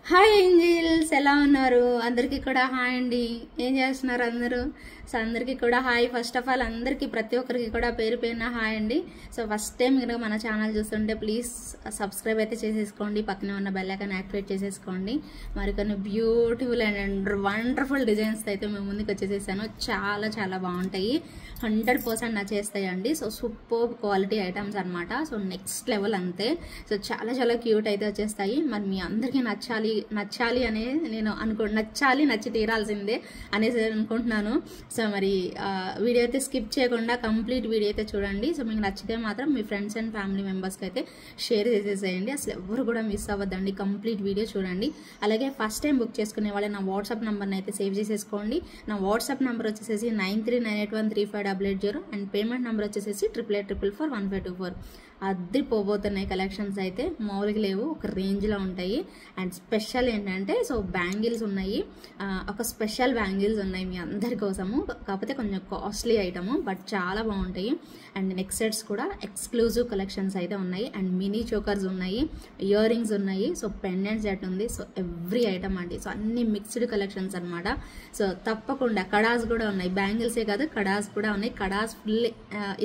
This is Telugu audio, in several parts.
హాయ్ ఏంజిల్స్, ఎలా ఉన్నారు? అందరికీ కూడా హాయ్ అండి. ఏం చేస్తున్నారు అందరూ? సో అందరికీ కూడా హాయ్. ఫస్ట్ ఆఫ్ ఆల్ అందరికీ ప్రతి ఒక్కరికి కూడా పేరు పేరున హాయ్ అండి. సో ఫస్ట్ టైం మీరు మన ఛానల్ చూస్తుంటే ప్లీజ్ సబ్స్క్రైబ్ అయితే చేసేసుకోండి, పక్కనే ఉన్న బెల్ ఐకాన్ యాక్టివేట్ చేసేసుకోండి. మరికొన్ని బ్యూటిఫుల్ అండ్ వండర్ఫుల్ డిజైన్స్ అయితే మేము ముందుకు వచ్చేసేసాను. చాలా చాలా బాగుంటాయి, 100% నచ్చేస్తాయండి. సో సూపర్ క్వాలిటీ ఐటమ్స్ అనమాట. సో నెక్స్ట్ లెవెల్ అంతే. సో చాలా చాలా క్యూట్ అయితే వచ్చేస్తాయి. మరి మీ అందరికీ నచ్చాలి అనే నేను నచ్చి తీరాల్సిందే అనేసి అనుకుంటున్నాను. సో మరి వీడియో అయితే స్కిప్ చేయకుండా కంప్లీట్ వీడియో అయితే చూడండి. సో మీకు నచ్చితే మాత్రం మీ ఫ్రెండ్స్ అండ్ ఫ్యామిలీ మెంబర్స్కి అయితే షేర్ చేసేసేయండి. అసలు ఎవరు కూడా మిస్ అవ్వద్దండి, కంప్లీట్ వీడియో చూడండి. అలాగే ఫస్ట్ టైం బుక్ చేసుకునే వాళ్ళే నా వాట్సాప్ నెంబర్ని అయితే సేవ్ చేసేసుకోండి. నా వాట్సాప్ నెంబర్ వచ్చేసి 9398135880 అండ్ పేమెంట్ నెంబర్ వచ్చేసి 8884441524. అద్దరిపోబోతున్నాయి కలెక్షన్స్ అయితే, మామూలుగా లేవు, ఒక రేంజ్లో ఉంటాయి. అండ్ స్పెషల్ ఏంటంటే సో బ్యాంగిల్స్ ఉన్నాయి, ఒక స్పెషల్ బ్యాంగిల్స్ ఉన్నాయి మీ అందరి కోసము. కాకపోతే కొంచెం కాస్ట్లీ ఐటము, బట్ చాలా బాగుంటాయి. అండ్ నెక్ సెట్స్ కూడా ఎక్స్క్లూజివ్ కలెక్షన్స్ అయితే ఉన్నాయి. అండ్ మినీ చోకర్స్ ఉన్నాయి, ఇయర్ రింగ్స్ ఉన్నాయి, సో పెండెంట్ సెట్ ఉంది. సో ఎవ్రీ ఐటమ్ అండి. సో అన్ని మిక్స్డ్ కలెక్షన్స్ అనమాట. సో తప్పకుండా కడాస్ కూడా ఉన్నాయి, బ్యాంగిల్సే కాదు కడాస్ కూడా ఉన్నాయి. కడాస్ ఫుల్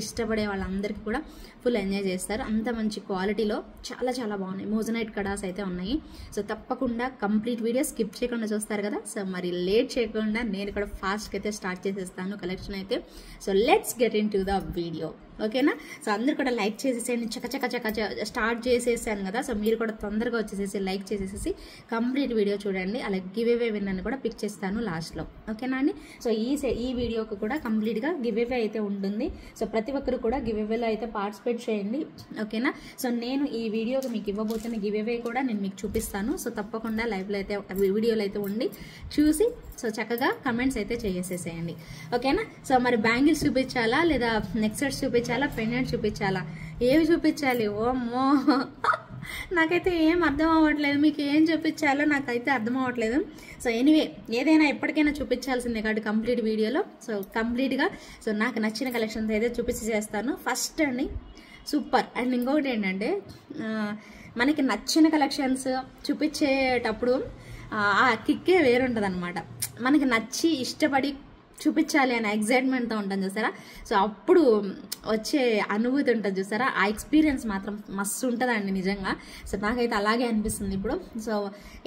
ఇష్టపడే వాళ్ళందరికీ కూడా ఫుల్ ఎంజాయ్ చేస్తారు. అంత మంచి క్వాలిటీలో చాలా చాలా బాగున్నాయి. మోజనైట్ కడాస్ అయితే ఉన్నాయి. సో తప్పకుండా కంప్లీట్ వీడియో స్కిప్ చేయకుండా చూస్తారు కదా. సో మరి లేట్ చేయకుండా నేను కూడా ఫాస్ట్గా అయితే స్టార్ట్ చేసేస్తాను కలెక్షన్ అయితే. So let's get in to the video, ఓకేనా? సో అందరు కూడా లైక్ చేసేసేయండి. చక్క స్టార్ట్ చేసేసాను కదా. సో మీరు కూడా తొందరగా వచ్చేసేసి లైక్ చేసేసి కంప్లీట్ వీడియో చూడండి. అలాగే గివ్ అవే విన్నర్ని కూడా పిక్ చేస్తాను లాస్ట్లో, ఓకేనా అండి? సో ఈ వీడియోకి కూడా కంప్లీట్గా గివ్ అవే అయితే ఉంటుంది. సో ప్రతి ఒక్కరు కూడా గివ్ అవేలో అయితే పార్టిసిపేట్ చేయండి, ఓకేనా? సో నేను ఈ వీడియోకి మీకు ఇవ్వబోతున్న గివ్ అవే కూడా నేను మీకు చూపిస్తాను. సో తప్పకుండా లైవ్లో అయితే వీడియోలో అయితే ఉండి చూసి సో చక్కగా కమెంట్స్ అయితే చేసేసేయండి, ఓకేనా? సో మరి బ్యాంగిల్స్ చూపించాలా లేదా నెక్ సెట్స్ చూపించాలా, పెండెంట్ చూపించాలా, ఏవి చూపించాలి? ఓమ్మో నాకైతే ఏం అర్థం అవ్వట్లేదు. మీకు ఏం చూపించాలో నాకైతే అర్థం అవ్వట్లేదు. సో ఎనీవే ఏదైనా ఎప్పటికైనా చూపించాల్సిందే కాబట్టి కంప్లీట్ వీడియోలో సో కంప్లీట్గా సో నాకు నచ్చిన కలెక్షన్స్ అయితే చూపించేస్తాను. ఫస్ట్ అండి సూపర్. అండ్ ఇంకొకటి ఏంటంటే మనకి నచ్చిన కలెక్షన్స్ చూపించేటప్పుడు ఆ కిక్కే వేరుంటుంది అనమాట. మనకి నచ్చి ఇష్టపడి చూపించాలి అనే ఎగ్జైట్మెంట్తో ఉంటుంది చూసారా. సో అప్పుడు వచ్చే అనుభూతి ఉంటుంది చూసారా, ఆ ఎక్స్పీరియన్స్ మాత్రం మస్తు ఉంటుందండి నిజంగా. సో నాకైతే అలాగే అనిపిస్తుంది ఇప్పుడు. సో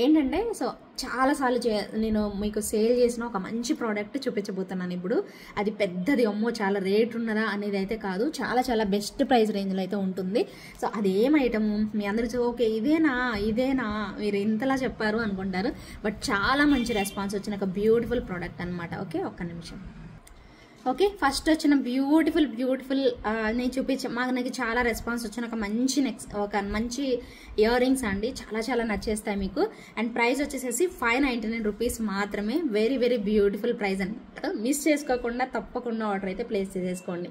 ఏంటంటే సో చాలాసార్లు నేను మీకు సేల్ చేసిన ఒక మంచి ప్రోడక్ట్ చూపించబోతున్నాను ఇప్పుడు. అది పెద్దది అమ్మో చాలా రేట్ ఉన్నదా అనేది అయితే కాదు, చాలా చాలా బెస్ట్ ప్రైస్ రేంజ్లో అయితే ఉంటుంది. సో అది ఏం ఐటము మీ అందరూ ఓకే ఇదేనా మీరు ఇంతలా చెప్పారు అనుకుంటారు, బట్ చాలా మంచి రెస్పాన్స్ వచ్చిన ఒక బ్యూటిఫుల్ ప్రోడక్ట్ అనమాట. ఓకే ఒక్క నిమిషం. ఓకే ఫస్ట్ వచ్చిన బ్యూటిఫుల్ నేను నాకు చాలా రెస్పాన్స్ వచ్చిన ఒక మంచి ఇయర్ రింగ్స్ అండి. చాలా చాలా నచ్చేస్తాయి మీకు. అండ్ ప్రైస్ వచ్చేసి 599 రూపీస్ మాత్రమే. వెరీ వెరీ బ్యూటిఫుల్ ప్రైస్ అనమాట. మిస్ చేసుకోకుండా తప్పకుండా ఆర్డర్ అయితే ప్లేస్ చేసేసుకోండి.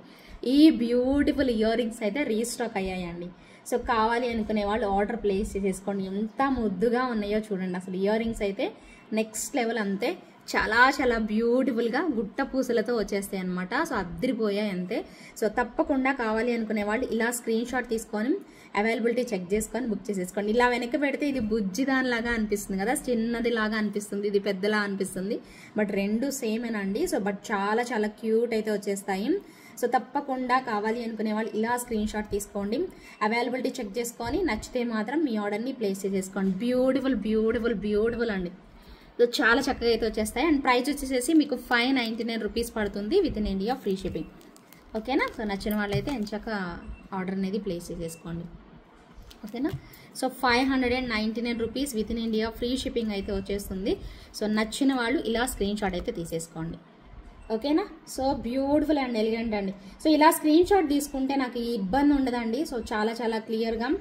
ఈ బ్యూటిఫుల్ ఇయర్ రింగ్స్ అయితే రీస్టాక్ అయ్యాయండి. సో కావాలి అనుకునే వాళ్ళు ఆర్డర్ ప్లేస్ చేసేసుకోండి. ఎంత ముద్దుగా ఉన్నాయో చూడండి. అసలు ఇయర్ రింగ్స్ అయితే నెక్స్ట్ లెవెల్ అంతే. చాలా చాలా బ్యూటిఫుల్గా గుట్ట పూసలతో వచ్చేస్తాయి అనమాట. సో అద్దరిపోయాయి అంతే. సో తప్పకుండా కావాలి అనుకునే వాళ్ళు ఇలా స్క్రీన్ షాట్ తీసుకొని అవైలబిలిటీ చెక్ చేసుకొని బుక్ చేసేసుకోండి. ఇలా వెనక్కి పెడితే ఇది బుజ్జిదానిలాగా అనిపిస్తుంది కదా, చిన్నది లాగా అనిపిస్తుంది, ఇది పెద్దలా అనిపిస్తుంది, బట్ రెండు సేమేనండి. సో బట్ చాలా చాలా క్యూట్ అయితే వచ్చేస్తాయి. సో తప్పకుండా కావాలి అనుకునే వాళ్ళు ఇలా స్క్రీన్ షాట్ తీసుకోండి, అవైలబిలిటీ చెక్ చేసుకొని నచ్చితే మాత్రం మీ ఆర్డర్ని ప్లేస్ చేసేసుకోండి. బ్యూటిఫుల్ అండి. సో చాలా చక్కగా అయితే వచ్చేస్తాయి. అండ్ ప్రైస్ వచ్చేసి మీకు 599 రూపీస్ పడుతుంది with in India free shipping, ఓకేనా? సో నచ్చిన వాళ్ళైతే ఎంచక్క ఆర్డర్ అనేది ప్లేస్ చేసేసుకోండి, ఓకేనా? So 599 rupees within India free shipping అయితే వచ్చేస్తుంది. సో నచ్చిన వాళ్ళు ఇలా స్క్రీన్ షాట్ అయితే తీసేసుకోండి, ఓకేనా? సో బ్యూటిఫుల్ అండ్ ఎలిగెంట్ అండి. సో ఇలా స్క్రీన్ షాట్ తీసుకుంటే నాకు ఈ ఇబ్బంది ఉండదండి. సో చాలా చాలా క్లియర్గా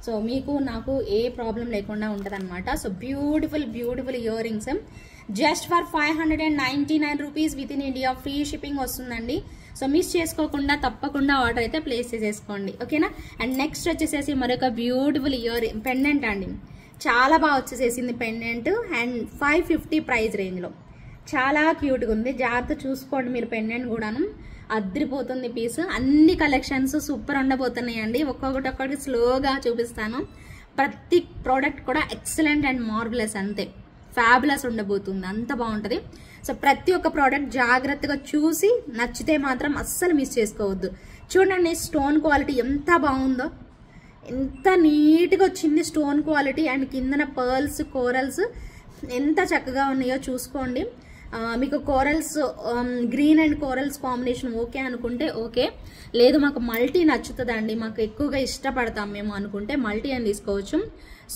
సో మీకు నాకు ఏ ప్రాబ్లం లేకుండా ఉంటుంది అనమాట. So beautiful ear rings just for 599 rupees within India free shipping వస్తుందండి. సో మిస్ చేసుకోకుండా తప్పకుండా ఆర్డర్ అయితే ప్లేస్ చేసేసుకోండి, ఓకేనా? అండ్ నెక్స్ట్ వచ్చేసేసి మరొక బ్యూటిఫుల్ పెండెంట్ అండి. చాలా బాగా వచ్చేసేసింది పెండెంట్. అండ్ 550 ప్రైస్ రేంజ్లో చాలా క్యూట్గా ఉంది. జాగ్రత్త చూసుకోండి మీరు పెండెంట్ కూడాను. అద్రిపోతుంది పీస్. అన్ని కలెక్షన్స్ సూపర్ ఉండబోతున్నాయండి. ఒక్కొక్కటి స్లోగా చూపిస్తాను. ప్రతి ప్రోడక్ట్ కూడా ఎక్సలెంట్ అండ్ మార్వెలస్, అంతే ఫ్యాబులస్ ఉండబోతుంది, అంత బాగుంటుంది. సో ప్రతి ఒక్క ప్రోడక్ట్ జాగ్రత్తగా చూసి నచ్చితే మాత్రం అస్సలు మిస్ చేసుకోవద్దు. చూడండి స్టోన్ క్వాలిటీ ఎంత బాగుందో, ఎంత నీట్గా వచ్చింది స్టోన్ క్వాలిటీ. అండ్ కిందన పర్ల్స్ కోరల్స్ ఎంత చక్కగా ఉన్నాయో చూసుకోండి. మీకు corals green and corals combination okay అనుకుంటే ఓకే, లేదు మాకు మల్టీ నచ్చుతుందండి, మాకు ఎక్కువగా ఇష్టపడతాం మేము అనుకుంటే మల్టీ అని తీసుకోవచ్చు.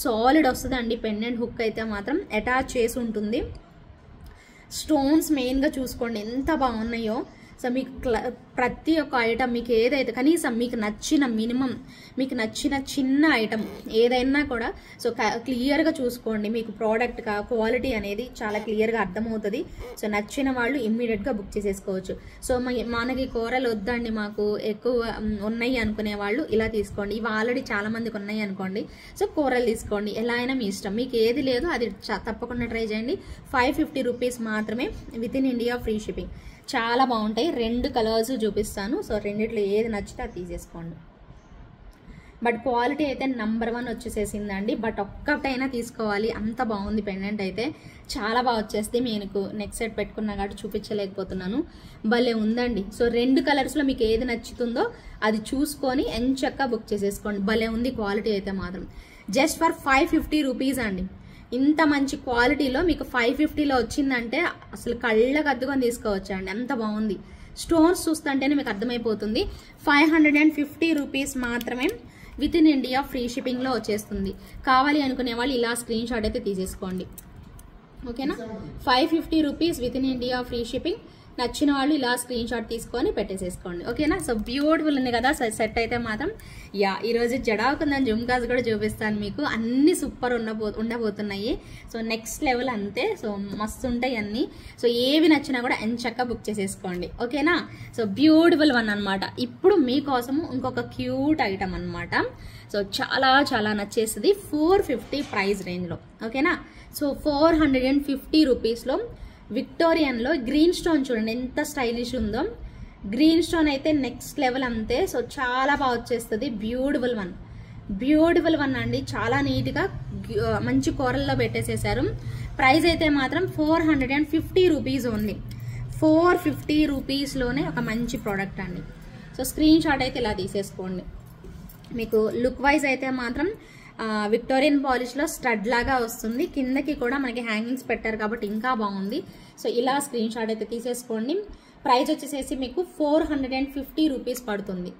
సాలిడ్ వస్తుందండి. పెండెంట్ హుక్ అయితే మాత్రం అటాచ్ చేసి ఉంటుంది. స్టోన్స్ మెయిన్గా చూసుకోండి ఎంత బాగున్నాయో. సో మీకు ప్రతి ఒక్క ఐటమ్ మీకు ఏదైతే కనీసం మీకు నచ్చిన మినిమం మీకు నచ్చిన చిన్న ఐటమ్ ఏదైనా కూడా సో క్లియర్గా చూసుకోండి. మీకు ప్రోడక్ట్ క్వాలిటీ అనేది చాలా క్లియర్గా అర్థమవుతుంది. సో నచ్చిన వాళ్ళు ఇమ్మీడియట్గా బుక్ చేసేసుకోవచ్చు. సో మనకి కూరలు వద్దండి మాకు ఎక్కువ ఉన్నాయి అనుకునే వాళ్ళు ఇలా తీసుకోండి. ఇవి ఆల్రెడీ చాలా మందికి ఉన్నాయి అనుకోండి, సో కూరలు తీసుకోండి. ఎలా అయినా మీ ఇష్టం, మీకు ఏది లేదు అది తప్పకుండా ట్రై చేయండి. 550 రూపీస్ మాత్రమే, with in India free shipping. చాలా బాగుంటాయి. 2 కలర్స్ చూపిస్తాను. సో రెండిట్లో ఏది నచ్చితే అది తీసేసుకోండి. బట్ క్వాలిటీ అయితే నెంబర్ 1 వచ్చేసేసిందండి. బట్ ఒక్కటైనా తీసుకోవాలి, అంత బాగుంది. పెండెంట్ అయితే చాలా బాగా వచ్చేస్తే మీకు నెక్స్ట్ సెట్ పెట్టుకున్నా కాబట్టి చూపించలేకపోతున్నాను. భలే ఉందండి. సో 2 కలర్స్లో మీకు ఏది నచ్చుతుందో అది చూసుకొని ఎంచక్కా బుక్ చేసేసుకోండి. భలే ఉంది క్వాలిటీ అయితే మాత్రం. జస్ట్ ఫర్ 550 రూపీస్ అండి. ఇంత మంచి క్వాలిటీలో మీకు 550లో వచ్చిందంటే అసలు కళ్ళకు అద్దుకొని తీసుకోవచ్చు అండి, అంత బాగుంది. స్టోన్స్ చూస్తుంటేనే మీకు అర్థమైపోతుంది. 550 రూపీస్ మాత్రమే, విత్ ఇన్ ఇండియా ఫ్రీ షిప్పింగ్లో వచ్చేస్తుంది. కావాలి అనుకునే వాళ్ళు ఇలా స్క్రీన్ షాట్ అయితే తీసేసుకోండి, ఓకేనా. 550 rupees within India free shipping. నచ్చిన వాళ్ళు ఇలా స్క్రీన్ షాట్ తీసుకొని పెట్టేసేసుకోండి, ఓకేనా. సో బ్యూటిఫుల్ ఉంది కదా సెట్ అయితే మాత్రం. యా, ఈరోజు జడాకుందని జుమ్కాస్ కూడా చూపిస్తాను మీకు. అన్ని సూపర్ ఉండబోతున్నాయి. సో నెక్స్ట్ లెవెల్ అంతే. సో మస్తు ఉంటాయి అన్ని. సో ఏవి నచ్చినా కూడా ఎంచక్కా బుక్ చేసేసుకోండి, ఓకేనా. సో బ్యూటిఫుల్ వన్ అనమాట. ఇప్పుడు మీకోసము ఇంకొక క్యూట్ ఐటమ్ అనమాట. సో చాలా చాలా నచ్చేస్తుంది. 450 ప్రైస్ రేంజ్లో, ఓకేనా. సో 450 రూపీస్లో విక్టోరియన్లో గ్రీన్ స్టోన్ చూడండి ఎంత స్టైలిష్ ఉందో. గ్రీన్ స్టోన్ అయితే నెక్స్ట్ లెవెల్ అంతే. సో చాలా బాగా వచ్చేస్తుంది. బ్యూటిఫుల్ వన్ అండి. చాలా నీట్గా మంచి కూరల్లో పెట్టేసేసారు. ప్రైస్ అయితే మాత్రం 450 రూపీస్ ఓన్లీ. 450 రూపీస్లోనే ఒక మంచి ప్రోడక్ట్ అండి. సో స్క్రీన్ షాట్ అయితే ఇలా తీసేసుకోండి. మీకు లుక్ వైజ్ అయితే మాత్రం విక్టోరియన్ పాలిష్లో స్టడ్ లాగా వస్తుంది. కిందకి కూడా మనకి హ్యాంగింగ్స్ పెట్టారు కాబట్టి ఇంకా బాగుంది. సో ఇలా స్క్రీన్ షాట్ అయితే తీసేసుకోండి. ప్రైస్ వచ్చేసేసి మీకు 450 రూపీస్ పడుతుంది,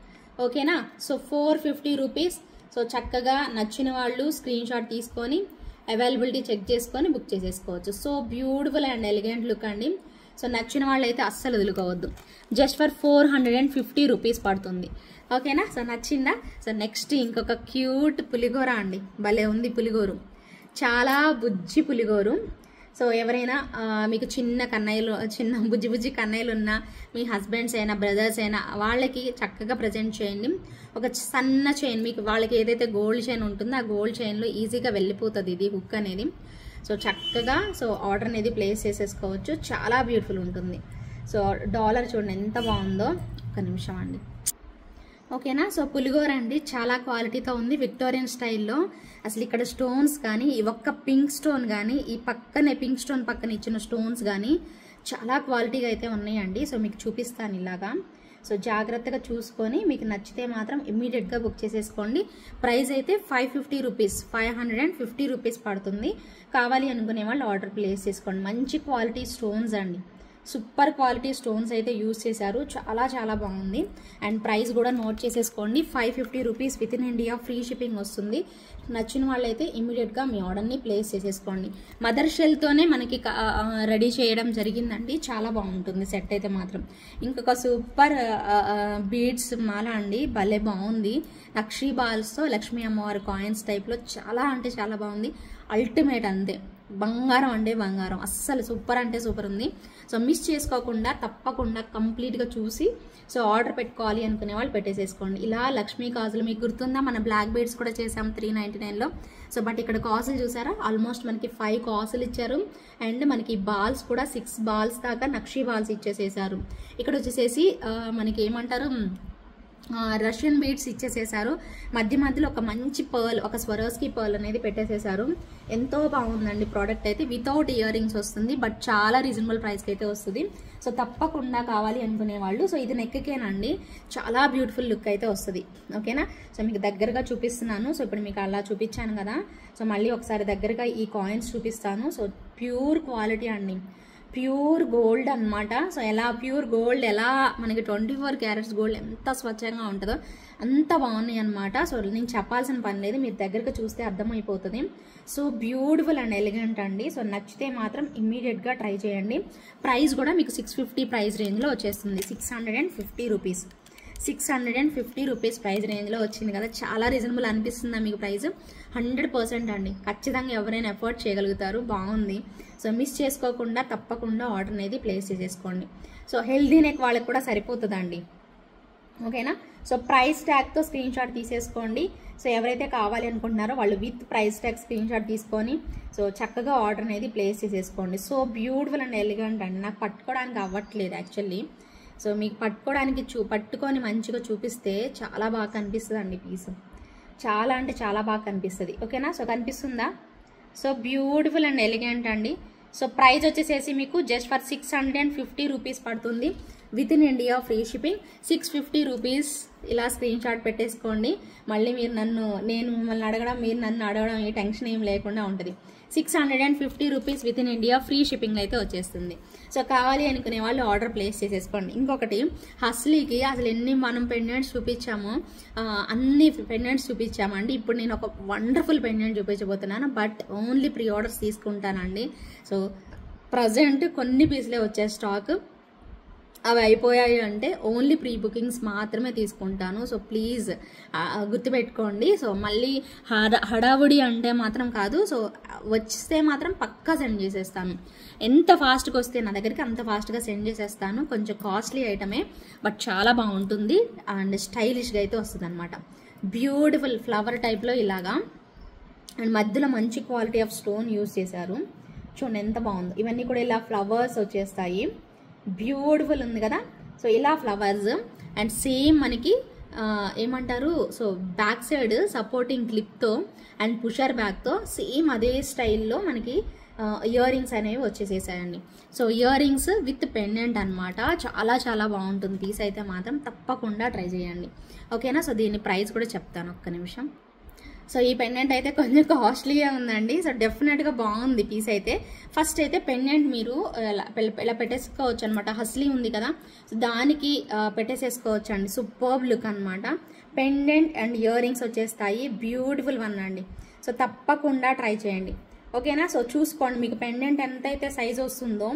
ఓకేనా. So 450 rupees. సో చక్కగా నచ్చిన వాళ్ళు స్క్రీన్ షాట్ తీసుకొని అవైలబిలిటీ చెక్ చేసుకొని బుక్ చేసేసుకోవచ్చు. So beautiful and elegant look అండి. సో నచ్చిన వాళ్ళు అయితే అస్సలు వదులుకోవద్దు. జస్ట్ ఫర్ 450 రూపీస్ పడుతుంది, ఓకేనా. సో నచ్చిందా. సో నెక్స్ట్ ఇంకొక క్యూట్ పులిగోర అండి. భలే ఉంది పులిగోరు, చాలా బుజ్జి పులిగోరు. సో ఎవరైనా మీకు చిన్న బుజ్జి కన్నయ్యలు ఉన్నా, మీ హస్బెండ్స్ అయినా బ్రదర్స్ అయినా వాళ్ళకి చక్కగా ప్రజెంట్ చేయండి. ఒక సన్న చైన్, మీకు వాళ్ళకి ఏదైతే గోల్డ్ చైన్ ఉంటుందో ఆ గోల్డ్ చైన్లో ఈజీగా వెళ్ళిపోతుంది ఇది హుక్ అనేది. సో చక్కగా సో ఆర్డర్ అనేది ప్లేస్ చేసేసుకోవచ్చు. చాలా బ్యూటిఫుల్ ఉంటుంది. సో డాలర్ చూడండి ఎంత బాగుందో. ఒక్క నిమిషం అండి, ఓకేనా. సో పులిగోర అండి చాలా క్వాలిటీతో ఉంది విక్టోరియన్ స్టైల్లో. అసలు ఇక్కడ స్టోన్స్ కానీ ఈ ఒక్క పింక్ స్టోన్ కానీ ఈ పక్కనే పింక్ స్టోన్ పక్కన ఇచ్చిన స్టోన్స్ కానీ చాలా క్వాలిటీగా అయితే ఉన్నాయండి. సో మీకు చూపిస్తాను ఇలాగా. సో జాగ్రత్తగా చూసుకొని మీకు నచ్చితే మాత్రం ఇమ్మీడియట్గా బుక్ చేసేసుకోండి. ప్రైస్ అయితే 550 రూపీస్, 550 రూపీస్ పడుతుంది. కావాలి అనుకునే వాళ్ళు ఆర్డర్ ప్లేస్ చేసుకోండి. మంచి క్వాలిటీ స్టోన్స్ అండి, సూపర్ క్వాలిటీ స్టోన్స్ అయితే యూజ్ చేశారు. చాలా చాలా బాగుంది. అండ్ ప్రైస్ కూడా నోట్ చేసేసుకోండి. 550 rupees within India free shipping వస్తుంది. నచ్చిన వాళ్ళైతే ఇమీడియట్గా మీ ఆర్డర్ని ప్లేస్ చేసేసుకోండి. మదర్ షెల్తోనే మనకి రెడీ చేయడం జరిగిందండి. చాలా బాగుంటుంది సెట్ అయితే మాత్రం. ఇంకొక సూపర్ బీడ్స్ మాల అండి, భలే బాగుంది. నక్షీ బాల్స్తో లక్ష్మీ అమ్మవారి కాయిన్స్ టైప్లో చాలా అంటే చాలా బాగుంది. అల్టిమేట్ అంతే, బంగారం అంటే బంగారం. అస్సలు సూపర్ అంటే సూపర్ ఉంది. సో మిస్ చేసుకోకుండా తప్పకుండా కంప్లీట్గా చూసి సో ఆర్డర్ పెట్టుకోవాలి అనుకునే వాళ్ళు పెట్టేసేసుకోండి. ఇలా లక్ష్మీ కాజులు మీకు గుర్తుందా, మన బ్లాక్ బీడ్స్ కూడా చేసాం 399లో. సో బట్ ఇక్కడ కాసులు చూసారా, ఆల్మోస్ట్ మనకి 5 కాసులు ఇచ్చారు. అండ్ మనకి బాల్స్ కూడా 6 బాల్స్ దాకా నక్షీ బాల్స్ ఇచ్చేసేసారు. ఇక్కడ వచ్చేసేసి మనకి ఏమంటారు రష్యన్ బీడ్స్ ఇచ్చేసేసారు. మధ్యలో ఒక మంచి పర్ల్, ఒక స్వరోస్కి పర్ల్ అనేది పెట్టేసేసారు. ఎంతో బాగుందండి ప్రోడక్ట్ అయితే. వితౌట్ ఇయర్ రింగ్స్ వస్తుంది, బట్ చాలా రీజనబుల్ ప్రైస్కి అయితే వస్తుంది. సో తప్పకుండా కావాలి అనుకునే వాళ్ళు, సో ఇది నెక్కేనండి, చాలా బ్యూటిఫుల్ లుక్ అయితే వస్తుంది. ఓకేనా? సో మీకు దగ్గరగా చూపిస్తున్నాను. సో ఇప్పుడు మీకు అలా చూపించాను కదా, సో మళ్ళీ ఒకసారి దగ్గరగా ఈ కాయిన్స్ చూపిస్తాను. సో ప్యూర్ క్వాలిటీ అండి, ప్యూర్ గోల్డ్ అనమాట. సో ఎలా ప్యూర్ గోల్డ్, ఎలా మనకి 24 క్యారెట్స్ గోల్డ్ ఎంత స్వచ్ఛంగా ఉంటుందో అంత బాగున్నాయి అనమాట. సో నేను చెప్పాల్సిన పని లేదు, మీరు దగ్గరకు చూస్తే అర్థమైపోతుంది. సో బ్యూటిఫుల్ అండ్ ఎలిగెంట్ అండి. సో నచ్చితే మాత్రం ఇమ్మీడియట్గా ట్రై చేయండి. ప్రైస్ కూడా మీకు 650 ప్రైస్ రేంజ్లో వచ్చేస్తుంది. 650 రూపీస్, 650 రూపీస్ ప్రైస్ రేంజ్లో వచ్చింది కదా. చాలా రీజనబుల్ అనిపిస్తుందా మీకు ప్రైస్? 100% అండి, ఖచ్చితంగా ఎవరైనా ఎఫోర్డ్ చేయగలుగుతారు. బాగుంది. సో మిస్ చేసుకోకుండా తప్పకుండా ఆర్డర్ అనేది ప్లేస్ చేసేసుకోండి. సో హెల్దీ నెక్ వాళ్ళకి కూడా సరిపోతుందండి. ఓకేనా? సో ప్రైస్ ట్యాగ్తో స్క్రీన్ షాట్ తీసేసుకోండి. సో ఎవరైతే కావాలి అనుకుంటున్నారో వాళ్ళు with price tag screen shot తీసుకొని సో చక్కగా ఆర్డర్ అనేది ప్లేస్ చేసేసుకోండి. సో బ్యూటిఫుల్ అండ్ ఎలిగెంట్ అండి. నాకు పట్టుకోవడానికి అవ్వట్లేదు యాక్చువల్లీ. సో మీకు పట్టుకోవడానికి పట్టుకొని మంచిగా చూపిస్తే చాలా బాగా కనిపిస్తుంది అండి పీస్. చాలా అంటే చాలా బాగా కనిపిస్తుంది. ఓకేనా? సో కనిపిస్తుందా? సో బ్యూటిఫుల్ అండ్ ఎలిగెంట్ అండి. సో ప్రైస్ వచ్చేసేసి మీకు జస్ట్ ఫర్ 650 రూపీస్ పడుతుంది. With in India free shipping. 650 rupees ఇలా స్క్రీన్ షాట్ పెట్టేసుకోండి. మళ్ళీ మీరు నేను మిమ్మల్ని అడగడం, మీరు నన్ను అడగడం, ఈ టెన్షన్ ఏం లేకుండా ఉంటుంది. 650 rupees within India free shipping అయితే వచ్చేస్తుంది. సో కావాలి అనుకునే వాళ్ళు ఆర్డర్ ప్లేస్ చేసేసుకోండి. ఇంకొకటి, హస్లీకి అసలు ఎన్ని మనం పెండెంట్స్ చూపించామో అన్ని పెండెంట్స్ చూపించామండి. ఇప్పుడు నేను ఒక వండర్ఫుల్ పెండెంట్ చూపించబోతున్నాను, బట్ ఓన్లీ ప్రీ ఆర్డర్స్ తీసుకుంటానండి. సో ప్రజెంట్ కొన్ని పీసులే వచ్చే స్టాక్, అవి అయిపోయాయి అంటే ఓన్లీ ప్రీ బుకింగ్స్ మాత్రమే తీసుకుంటాను. సో ప్లీజ్ గుర్తుపెట్టుకోండి. సో మళ్ళీ హడావుడి అంటే మాత్రం కాదు. సో వస్తే మాత్రం పక్కా సెండ్ చేసేస్తాను. ఎంత ఫాస్ట్గా వస్తే నా దగ్గరికి అంత ఫాస్ట్గా సెండ్ చేసేస్తాను. కొంచెం కాస్ట్లీ ఐటమే, బట్ చాలా బాగుంటుంది అండ్ స్టైలిష్గా అయితే వస్తుంది అనమాట. బ్యూటిఫుల్ ఫ్లవర్ టైప్లో ఇలాగా, అండ్ మధ్యలో మంచి క్వాలిటీ ఆఫ్ స్టోన్ యూజ్ చేశారు. చూడండి ఎంత బాగుందో. ఇవన్నీ కూడా ఇలా ఫ్లవర్స్ వచ్చేస్తాయి. బ్యూటిఫుల్ ఉంది కదా. సో ఇలా ఫ్లవర్స్ అండ్ సేమ్ మనకి ఏమంటారు, సో బ్యాక్ సైడ్ సపోర్టింగ్ క్లిప్తో అండ్ పుషర్ బ్యాగ్తో సేమ్ అదే స్టైల్లో మనకి ఇయర్ రింగ్స్ అనేవి వచ్చేసేసాయండి. So ear rings with pendant అనమాట. చాలా చాలా బాగుంటుంది పీస్ అయితే మాత్రం తప్పకుండా ట్రై చేయండి. ఓకేనా? సో దీని ప్రైస్ కూడా చెప్తాను, ఒక్క నిమిషం. సో ఈ పెండెంట్ అయితే కొంచెం కాస్ట్లీగా ఉందండి. సో డెఫినెట్గా బాగుంది పీస్ అయితే. ఫస్ట్ అయితే పెండెంట్ మీరు ఇలా పెట్టేసుకోవచ్చు అనమాట. హస్లీ ఉంది కదా, సో దానికి పెట్టేసేసుకోవచ్చు అండి. సూపర్బ్ లుక్ అనమాట. పెండెంట్ అండ్ ఇయర్ రింగ్స్ వచ్చేస్తాయి. బ్యూటిఫుల్ వన్ అండి. సో తప్పకుండా ట్రై చేయండి. ఓకేనా? సో చూసుకోండి, మీకు పెండెంట్ ఎంతైతే సైజ్ వస్తుందో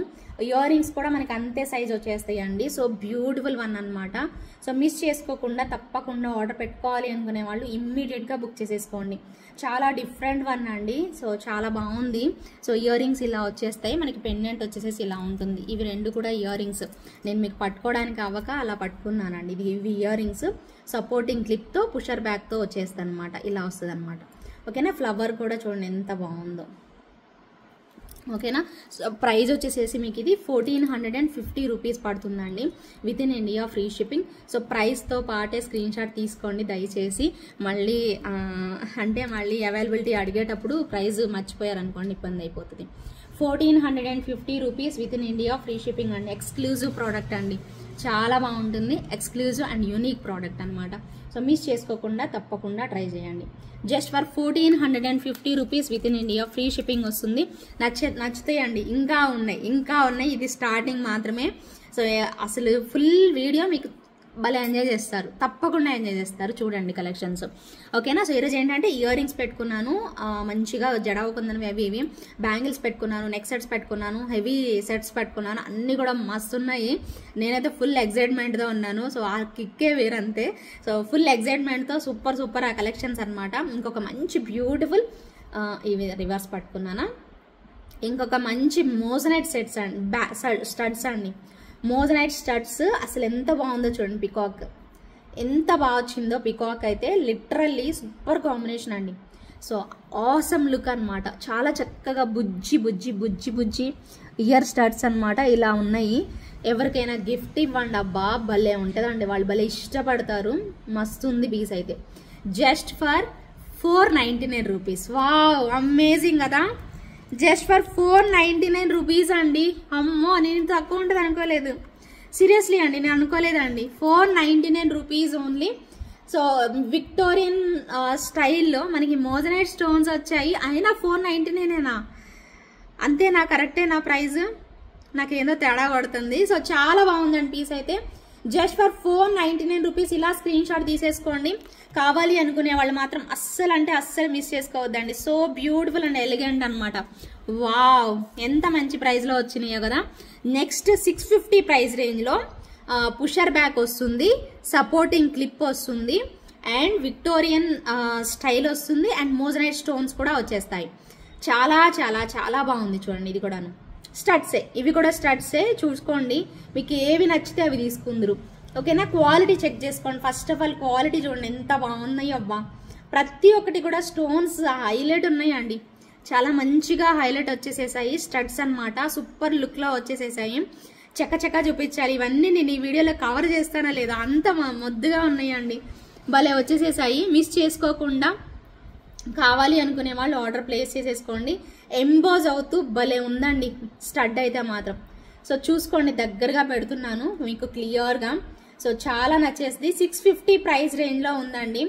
ఇయర్ రింగ్స్ కూడా మనకి అంతే సైజ్ వచ్చేస్తాయి అండి. సో బ్యూటిఫుల్ వన్ అనమాట. సో మిస్ చేసుకోకుండా తప్పకుండా ఆర్డర్ పెట్టుకోవాలి అనుకునే వాళ్ళు ఇమ్మీడియట్గా బుక్ చేసేసుకోండి. చాలా డిఫరెంట్ వన్ అండి. సో చాలా బాగుంది. సో ఇయర్ రింగ్స్ ఇలా వచ్చేస్తాయి, మనకి పెండెంట్ వచ్చేసేసి ఇలా ఉంటుంది. ఇవి రెండు కూడా ఇయర్ రింగ్స్. నేను మీకు పట్టుకోవడానికి అవ్వక అలా పట్టుకున్నానండి. ఇవి ఇయర్ రింగ్స్ సపోర్టింగ్ క్లిప్తో పుషర్ బ్యాగ్తో వచ్చేస్తుంది అనమాట. ఇలా వస్తుంది అనమాట. ఓకేనా? ఫ్లవర్ కూడా చూడండి ఎంత బాగుందో. ఓకేనా? సో ప్రైస్ వచ్చేసేసి మీకు ఇది 1450 రూపీస్ పడుతుందండి within India free shipping. So ప్రైస్తో పాటే స్క్రీన్ షాట్ తీసుకోండి దయచేసి. మళ్ళీ మళ్ళీ అవైలబిలిటీ అడిగేటప్పుడు ప్రైస్ మర్చిపోయారనుకోండి ఇబ్బంది అయిపోతుంది. 1450 rupees within India free shipping అండి. ఎక్స్క్లూజివ్ ప్రోడక్ట్ అండి, చాలా బాగుంటుంది. ఎక్స్క్లూజివ్ అండ్ యూనిక్ ప్రోడక్ట్ అనమాట. సో మిస్ చేసుకోకుండా తప్పకుండా ట్రై చేయండి. Just for 1450 rupees within India free shipping వస్తుంది. నచ్చుతాయండి. ఇంకా ఉన్నాయి. ఇది స్టార్టింగ్ మాత్రమే. సో అసలు ఫుల్ వీడియో మీకు భలే ఎంజాయ్ చేస్తారు, తప్పకుండా ఎంజాయ్ చేస్తారు. చూడండి కలెక్షన్స్. ఓకేనా? సో ఈరోజు ఏంటంటే ఇయర్ రింగ్స్ పెట్టుకున్నాను, మంచిగా జడవుకుందని అవి బ్యాంగిల్స్ పెట్టుకున్నాను, నెక్ సెట్స్ పెట్టుకున్నాను, హెవీ సెట్స్ పెట్టుకున్నాను. అన్నీ కూడా మస్తు ఉన్నాయి. నేనైతే ఫుల్ ఎక్సైట్మెంట్తో ఉన్నాను. సో ఆ కిక్కే వేరంతే. సో ఫుల్ ఎక్సైట్మెంట్తో సూపర్ ఆ కలెక్షన్స్ అనమాట. ఇంకొక మంచి బ్యూటిఫుల్ ఇవి రివర్స్ పట్టుకున్నాను. ఇంకొక మంచి మోజనైట్ సెట్స్ అండి, స్టడ్స్ అండి. మోజనైట్ స్టడ్స్ అసలు ఎంత బాగుందో చూడండి. పికాక్ ఎంత బాగా వచ్చిందో. పికాక్ అయితే లిటరల్లీ సూపర్ కాంబినేషన్ అండి. సో ఆసమ్ లుక్ అనమాట, చాలా చక్కగా బుజ్జి బుజ్జి బుజ్జి బుజ్జి ఇయర్ స్టడ్స్ అనమాట ఇలా ఉన్నాయి. ఎవరికైనా గిఫ్ట్ ఇవ్వండి అబ్బా, భలే ఉంటుందండి, వాళ్ళు భలే ఇష్టపడతారు. మస్తు ఉంది పీస్ అయితే. Just for 499 rupees. Wow, amazing కదా. జస్ట్ ఫర్ 499 రూపీస్ అండి. అమ్మో, నేను తక్కువ ఉంటుంది అనుకోలేదు. సీరియస్లీ అండి, నేను అనుకోలేదండి. 499 రూపీస్ ఓన్లీ. సో విక్టోరియన్ స్టైల్లో మనకి మోజనైట్ స్టోన్స్ వచ్చాయి, అయినా 499ఏనా? అంతేనా? కరెక్టేనా ప్రైస్? నాకేందో తేడా కొడుతుంది. సో చాలా బాగుందండి పీస్ అయితే. Just for 499 rupees. ఇలా స్క్రీన్ షాట్ తీసేసుకోండి. కావాలి అనుకునే వాళ్ళు మాత్రం అస్సలు అంటే అస్సలు మిస్ చేసుకోవద్దండి. సో బ్యూటిఫుల్ అండ్ ఎలిగెంట్ అనమాట. వావ్, ఎంత మంచి ప్రైస్లో వచ్చినాయో కదా. నెక్స్ట్ 650 ప్రైస్ రేంజ్లో పుషర్ బ్యాక్ వస్తుంది, సపోర్టింగ్ క్లిప్ వస్తుంది, అండ్ విక్టోరియన్ స్టైల్ వస్తుంది, అండ్ మోజనైట్ స్టోన్స్ కూడా వచ్చేస్తాయి. చాలా చాలా చాలా బాగుంది. చూడండి, ఇది కూడాను స్టడ్సే, ఇవి కూడా స్టడ్సే. చూసుకోండి, మీకు ఏవి నచ్చితే అవి తీసుకుందరు. ఓకేనా? క్వాలిటీ చెక్ చేసుకోండి. ఫస్ట్ ఆఫ్ ఆల్ క్వాలిటీ చూడండి ఎంత బాగున్నాయి అబ్బా. ప్రతి ఒక్కటి కూడా స్టోన్స్ హైలైట్ ఉన్నాయండి, చాలా మంచిగా హైలైట్ వచ్చేసేసాయి. స్టడ్స్ అనమాట, సూపర్ లుక్లో వచ్చేసేసాయి. చక్కచక్క చూపించాలి. ఇవన్నీ నేను ఈ వీడియోలో కవర్ చేస్తానా లేదా, అంత మొద్దుగా ఉన్నాయండి, భలే వచ్చేసేసాయి. మిస్ చేసుకోకుండా కావాలి అనుకునే వాళ్ళు ఆర్డర్ ప్లేస్ చేసేసుకోండి. ఎంబోజ్ అవుతూ భలే ఉందండి స్టడ్ అయితే మాత్రం. సో చూసుకోండి, దగ్గరగా పెడుతున్నాను మీకు క్లియర్గా. సో చాలా నచ్చేసింది. 650 ప్రైస్ రేంజ్లో ఉందండి.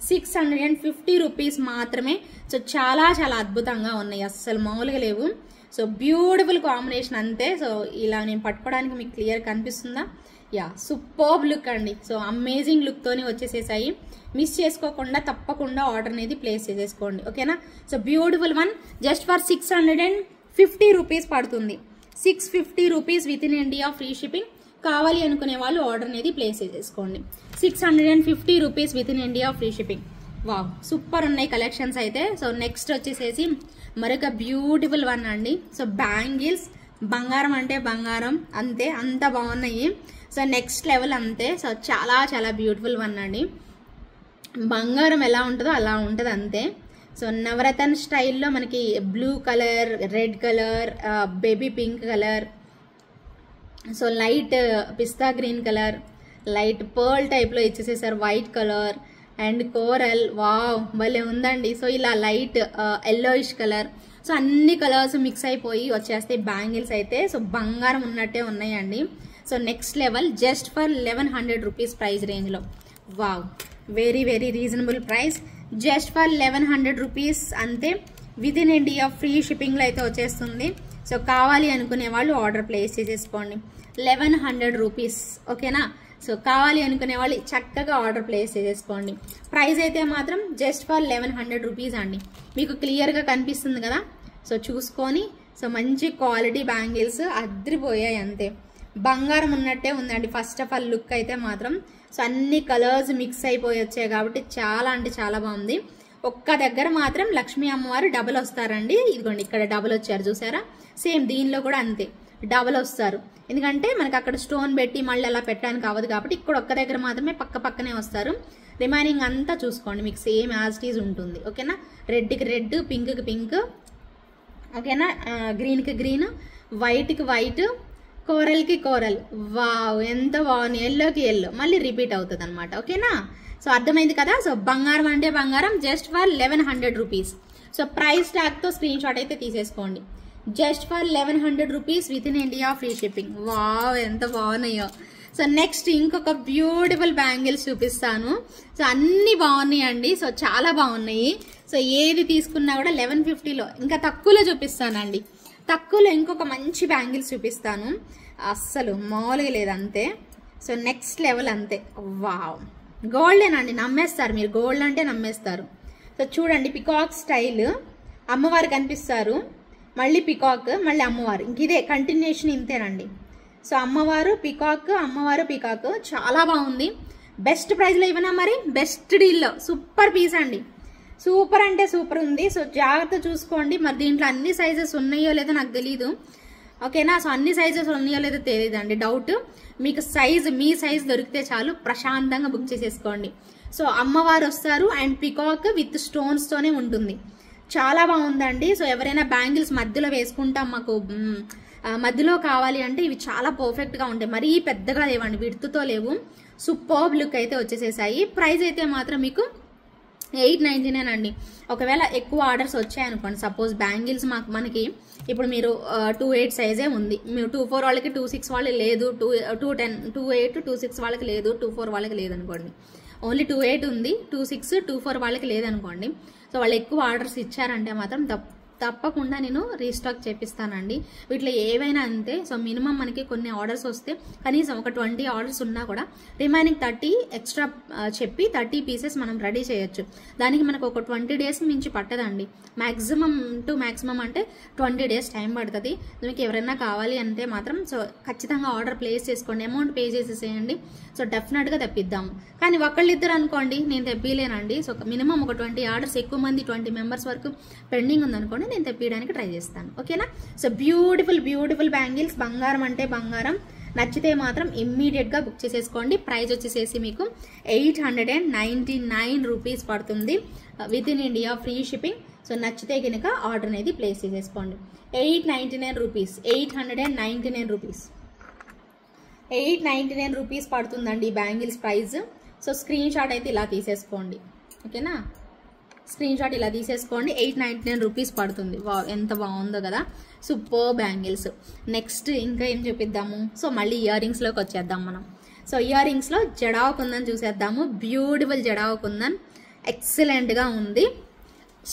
650 రూపీస్ మాత్రమే. సో చాలా చాలా అద్భుతంగా ఉన్నాయి, అస్సలు మామూలుగా లేవు. సో బ్యూటిఫుల్ కాంబినేషన్ అంతే. సో ఇలా నేను పట్టుకోవడానికి మీకు క్లియర్ కనిపిస్తుందా? యా, సూపర్బ్ లుక్ అండి. సో అమేజింగ్ లుక్తోనే వచ్చేసేసాయి. మిస్ చేసుకోకుండా తప్పకుండా ఆర్డర్ అనేది ప్లేస్ చేసేసుకోండి. ఓకేనా? So beautiful one. Just for 650 rupees పడుతుంది. 650 rupees within India, free shipping. కావాలి అనుకునే వాళ్ళు ఆర్డర్ అనేది ప్లేస్ చేసేసుకోండి. 650 rupees within India, free shipping. Wow, super ఉన్నాయి కలెక్షన్స్ అయితే. సో నెక్స్ట్ వచ్చేసేసి మరొక బ్యూటిఫుల్ వన్ అండి. సో బ్యాంగిల్స్, బంగారం అంటే బంగారం అంతే, అంత బాగున్నాయి. సో నెక్స్ట్ లెవెల్ అంతే. సో చాలా చాలా బ్యూటిఫుల్ వన్ అండి. బంగారం ఎలా ఉంటుందో అలా ఉంటుంది అంతే. సో నవరత్న స్టైల్లో మనకి blue colour, red colour, baby pink colour, so light పిస్తా గ్రీన్ కలర్, లైట్ పర్ల్ టైప్లో ఇచ్చేసేసారు, white colour and coral. Wow, భలే ఉందండి. సో ఇలా లైట్ ఎల్లోయిష్ కలర్. సో అన్ని కలర్స్ మిక్స్ అయిపోయి వచ్చేస్తాయి బ్యాంగిల్స్ అయితే. సో బంగారం ఉన్నట్టే ఉన్నాయండి. So next level. Just for 1100 rupees price రేంజ్లో. Wow, very very reasonable price. Just for 1100 rupees అంతే. విత్ ఇన్ ఇండియా ఫ్రీ షిప్పింగ్లో అయితే వచ్చేస్తుంది. సో కావాలి అనుకునే వాళ్ళు ఆర్డర్ ప్లేస్ చేసేసుకోండి. 1100 రూపీస్. ఓకేనా? సో కావాలి అనుకునే వాళ్ళు చక్కగా ఆర్డర్ ప్లేస్ చేసేసుకోండి. ప్రైస్ అయితే మాత్రం జస్ట్ ఫర్ 1100 రూపీస్ అండి. మీకు క్లియర్గా కనిపిస్తుంది కదా. సో చూసుకొని, సో మంచి క్వాలిటీ బ్యాంగిల్స్ అద్రిపోయాయి అంతే. బంగారం ఉన్నట్టే ఉందండి ఫస్ట్ ఆఫ్ ఆల్ లుక్ అయితే మాత్రం. సో అన్ని కలర్స్ మిక్స్ అయిపోయి వచ్చాయి కాబట్టి చాలా అంటే చాలా బాగుంది. ఒక్క దగ్గర మాత్రం లక్ష్మీ అమ్మవారు డబల్ వస్తారండి. ఇదిగోండి, ఇక్కడ డబల్ వచ్చారు చూసారా. సేమ్ దీనిలో కూడా అంతే, డబల్ వస్తారు. ఎందుకంటే మనకి అక్కడ స్టోన్ పెట్టి మళ్ళీ అలా పెట్టడానికి అవ్వదు కాబట్టి ఇక్కడ ఒక్క దగ్గర మాత్రమే పక్క పక్కనే వస్తారు. రిమైనింగ్ అంతా చూసుకోండి, మీకు సేమ్ యాజ్ ఇట్ ఈజ్ ఉంటుంది. ఓకేనా? రెడ్కి రెడ్, పింక్కి పింక్, ఓకేనా, గ్రీన్కి గ్రీన్, వైట్కి వైట్, కోరల్కి కోరల్. వావ్, ఎంత బాగుంది. ఎల్లోకి ఎల్లో మళ్ళీ రిపీట్ అవుతుంది అనమాట. ఓకేనా? సో అర్థమైంది కదా. సో బంగారం అంటే బంగారం. Just for 1100 rupees. So price ట్యాగ్తో స్క్రీన్ షాట్ అయితే తీసేసుకోండి. Just for 1100 rupees within India, free shipping. Wow, ఎంత బాగున్నాయో. సో నెక్స్ట్ ఇంకొక బ్యూటిఫుల్ బ్యాంగిల్స్ చూపిస్తాను. సో అన్ని బాగున్నాయి అండి. సో చాలా బాగున్నాయి. సో ఏది తీసుకున్నా కూడా 1150లో, ఇంకా తక్కువలో చూపిస్తానండి. తక్కువలో ఇంకొక మంచి బ్యాంగిల్స్ చూపిస్తాను. అస్సలు మామూలుగా లేదు అంతే. సో నెక్స్ట్ లెవెల్ అంతే. వావ్, గోల్డేనండి, నమ్మేస్తారు మీరు. గోల్డ్ అంటే నమ్మేస్తారు. సో చూడండి, పికాక్ స్టైల్, అమ్మవారు కనిపిస్తారు, మళ్ళీ పికాక్, మళ్ళీ అమ్మవారు. ఇంక ఇదే కంటిన్యూషన్, ఇంతేనండి. సో అమ్మవారు పికాక్, అమ్మవారు పికాక్. చాలా బాగుంది. బెస్ట్ ప్రైస్లో ఇవ్వనా మరి, బెస్ట్ డీల్లో. సూపర్ పీస్ అండి, సూపర్ అంటే సూపర్ ఉంది. సో జాగ్రత్త చూసుకోండి. మరి దీంట్లో అన్ని సైజెస్ ఉన్నాయో లేదో నాకు తెలీదు. ఓకేనా? సో అన్ని సైజెస్ ఉన్నాయో లేదో తెలియదండి, డౌట్. మీకు సైజ్, మీ సైజ్ దొరికితే చాలు, ప్రశాంతంగా బుక్ చేసేసుకోండి. సో అమ్మవారు వస్తారు అండ్ పికాక్ విత్ స్టోన్స్తోనే ఉంటుంది. చాలా బాగుందండి. సో ఎవరైనా బ్యాంగిల్స్ మధ్యలో వేసుకుంటాం మాకు మధ్యలో కావాలి అంటే ఇవి చాలా పర్ఫెక్ట్గా ఉంటాయి. మరీ పెద్దగా లేవండి, విడుతుతో లేవు. సూపర్బ్ లుక్ అయితే వచ్చేసేసాయి. ప్రైస్ అయితే మాత్రం మీకు 899 అండి. ఒకవేళ ఎక్కువ ఆర్డర్స్ వచ్చాయనుకోండి, సపోజ్ బ్యాంగిల్స్ మనకి ఇప్పుడు మీరు 28 సైజే ఉంది, మీరు 24 వాళ్ళకి 26 వాళ్ళకి లేదు, 210 28 26 వాళ్ళకి లేదు, 24 వాళ్ళకి లేదనుకోండి, ఓన్లీ 28 ఉంది, 26 24 వాళ్ళకి లేదనుకోండి. సో వాళ్ళు ఎక్కువ ఆర్డర్స్ ఇచ్చారంటే మాత్రం తప్పకుండా నేను రీస్టాక్ చేపిస్తానండి. వీటిలో ఏవైనా అంతే. సో మినిమం మనకి కొన్ని ఆర్డర్స్ వస్తే కనీసం ఒక 20 ఆర్డర్స్ ఉన్నా కూడా రిమైనింగ్ 30 ఎక్స్ట్రా చెప్పి 30 పీసెస్ మనం రెడీ చేయొచ్చు. దానికి మనకు ఒక 20 డేస్ మించి పట్టదండి. మ్యాక్సిమం టు మ్యాక్సిమం అంటే 20 డేస్ టైం పడుతుంది. మీకు ఎవరైనా కావాలి అంటే మాత్రం సో ఖచ్చితంగా ఆర్డర్ ప్లేస్ చేసుకోండి, అమౌంట్ పే చేసేసేయండి. సో డెఫినెట్గా తెప్పిద్దాము. కానీ ఒకళ్ళిద్దరు అనుకోండి నేను తెప్పిలేనండి. సో మినిమం ఒక 20 ఆర్డర్స్, ఎక్కువ మంది 20 మెంబర్స్ వరకు పెండింగ్ ఉందనుకోండి, నేను తెప్పియడానికి ట్రై చేస్తాను. ఓకేనా? So beautiful bangles. బంగారం అంటే బంగారం. నచ్చితే మాత్రం ఇమ్మీడియట్గా బుక్ చేసేసుకోండి. ప్రైస్ వచ్చేసేసి మీకు 899 రూపీస్ పడుతుంది with in India, free shipping. So నచ్చితే కనుక ఆర్డర్ అనేది ప్లేస్ చేసేసుకోండి. 899 రూపీస్, 899 రూపీస్, 899 రూపీస్ పడుతుందండి ఈ bangles price. So screen shot అయితే ఇలా తీసేసుకోండి. ఓకేనా? స్క్రీన్ షాట్ ఇలా తీసేసుకోండి. 899 రూపీస్ పడుతుంది. వా, ఎంత బాగుందో కదా, సూపర్ బ్యాంగిల్స్. నెక్స్ట్ ఇంకా ఏం చూపిద్దాము? సో మళ్ళీ ఇయర్ రింగ్స్లోకి వచ్చేద్దాం మనం. సో ఇయర్ రింగ్స్లో జడావ్ కుందన్ చూసేద్దాము. బ్యూటిఫుల్ జడావ్ కుందన్, ఎక్సలెంట్గా ఉంది.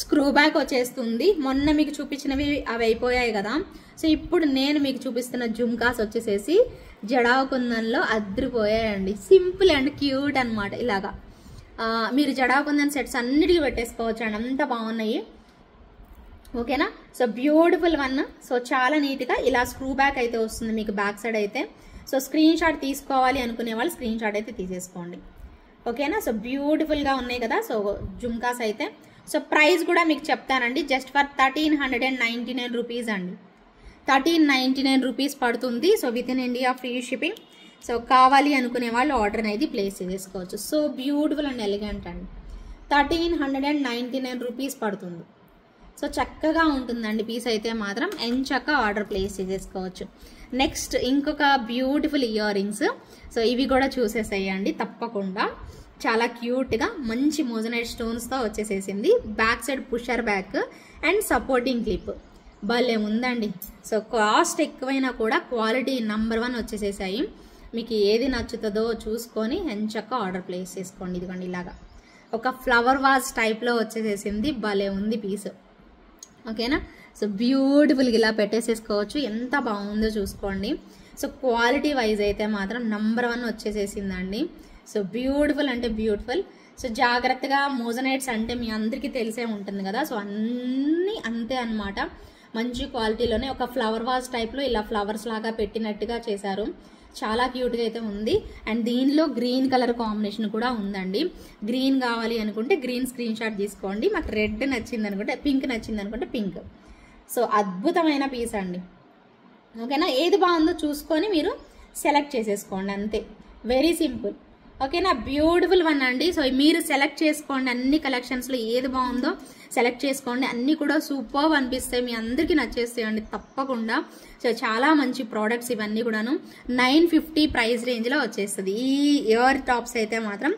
స్క్రూ బ్యాక్ వచ్చేస్తుంది. మొన్న మీకు చూపించినవి అవి అయిపోయాయి కదా. సో ఇప్పుడు నేను మీకు చూపిస్తున్న జుమ్కాస్ వచ్చేసేసి జడావ్ కుందన్లో అద్రిపోయాయండి. సింపుల్ అండ్ క్యూట్ అనమాట. ఇలాగా మీరు జడావ్ కుందన్ సెట్స్ అన్నిటికీ పెట్టేసుకోవచ్చు అండి, అంత బాగున్నాయి. ఓకేనా? So beautiful one. సో చాలా నీట్గా ఇలా స్క్రూ బ్యాక్ అయితే వస్తుంది మీకు బ్యాక్ సైడ్ అయితే. సో స్క్రీన్ షాట్ తీసుకోవాలి అనుకునే వాళ్ళు స్క్రీన్ షాట్ అయితే తీసేసుకోండి. ఓకేనా? సో బ్యూటిఫుల్గా ఉన్నాయి కదా సో జుమ్కాస్ అయితే. సో ప్రైస్ కూడా మీకు చెప్తానండి. జస్ట్ ఫర్ 1399 రూపీస్ అండి. 1399 రూపీస్ పడుతుంది. So with in India, free shipping. So కావాలి అనుకునే వాళ్ళు ఆర్డర్ అనేది ప్లేస్ చేసుకోవచ్చు. సో బ్యూటిఫుల్ అండ్ ఎలిగెంట్ అండి. 1399 రూపీస్ పడుతుంది. సో చక్కగా ఉంటుందండి పీస్ అయితే మాత్రం. ఎంచక్క ఆర్డర్ ప్లేస్ చేసేసుకోవచ్చు. నెక్స్ట్ ఇంకొక బ్యూటిఫుల్ ఇయర్ రింగ్స్. సో ఇవి కూడా చూసేసేయండి తప్పకుండా. చాలా క్యూట్గా మంచి మోజనైట్ స్టోన్స్తో వచ్చేసేసింది. Back side pusher back and supporting clip భలే ఉందండి. సో కాస్ట్ ఎక్కువైనా కూడా క్వాలిటీ నంబర్ 1 వచ్చేసేసాయి. మీకు ఏది నచ్చుతుందో చూసుకొని ఎంచక్క ఆర్డర్ ప్లేస్ చేసుకోండి. ఇదిగోండి ఇలాగా ఒక ఫ్లవర్ వాజ్ టైప్లో వచ్చేసేసింది. భలే ఉంది పీస్. ఓకేనా? సో బ్యూటిఫుల్గా ఇలా పెట్టేసేసుకోవచ్చు. ఎంత బాగుందో చూసుకోండి. సో క్వాలిటీ వైజ్ అయితే మాత్రం నంబర్ 1 వచ్చేసేసిందండి. సో బ్యూటిఫుల్ అంటే బ్యూటిఫుల్. సో జాగ్రత్తగా మోజనైట్స్ అంటే మీ అందరికీ తెలిసే ఉంటుంది కదా. సో అన్నీ అంతే అనమాట. మంచి క్వాలిటీలోనే ఒక ఫ్లవర్ వాజ్ టైప్లో ఇలా ఫ్లవర్స్ లాగా పెట్టినట్టుగా చేశారు. చాలా క్యూట్గా అయితే ఉంది. అండ్ దీనిలో గ్రీన్ కలర్ కాంబినేషన్ కూడా ఉందండి. గ్రీన్ కావాలి అనుకుంటే గ్రీన్ స్క్రీన్ షాట్ తీసుకోండి. మాకు రెడ్ నచ్చింది అనుకుంటే, పింక్ నచ్చింది అనుకుంటే పింక్. సో అద్భుతమైన పీస్ అండి. ఓకేనా? ఏది బాగుందో చూసుకొని మీరు సెలెక్ట్ చేసేసుకోండి, అంతే. Very simple. ఓకేనా? బ్యూటిఫుల్ వన్ అండి. సో మీరు సెలెక్ట్ చేసుకోండి. అన్ని కలెక్షన్స్లో ఏది బాగుందో సెలెక్ట్ చేసుకోండి. అన్నీ కూడా సూపర్ అనిపిస్తాయి, మీ అందరికీ నచ్చేస్తాయండి తప్పకుండా. సో చాలా మంచి ప్రోడక్ట్స్ ఇవన్నీ కూడాను. 950 ప్రైస్ రేంజ్లో వచ్చేస్తుంది. ఈ ఇయర్ టాప్స్ అయితే మాత్రం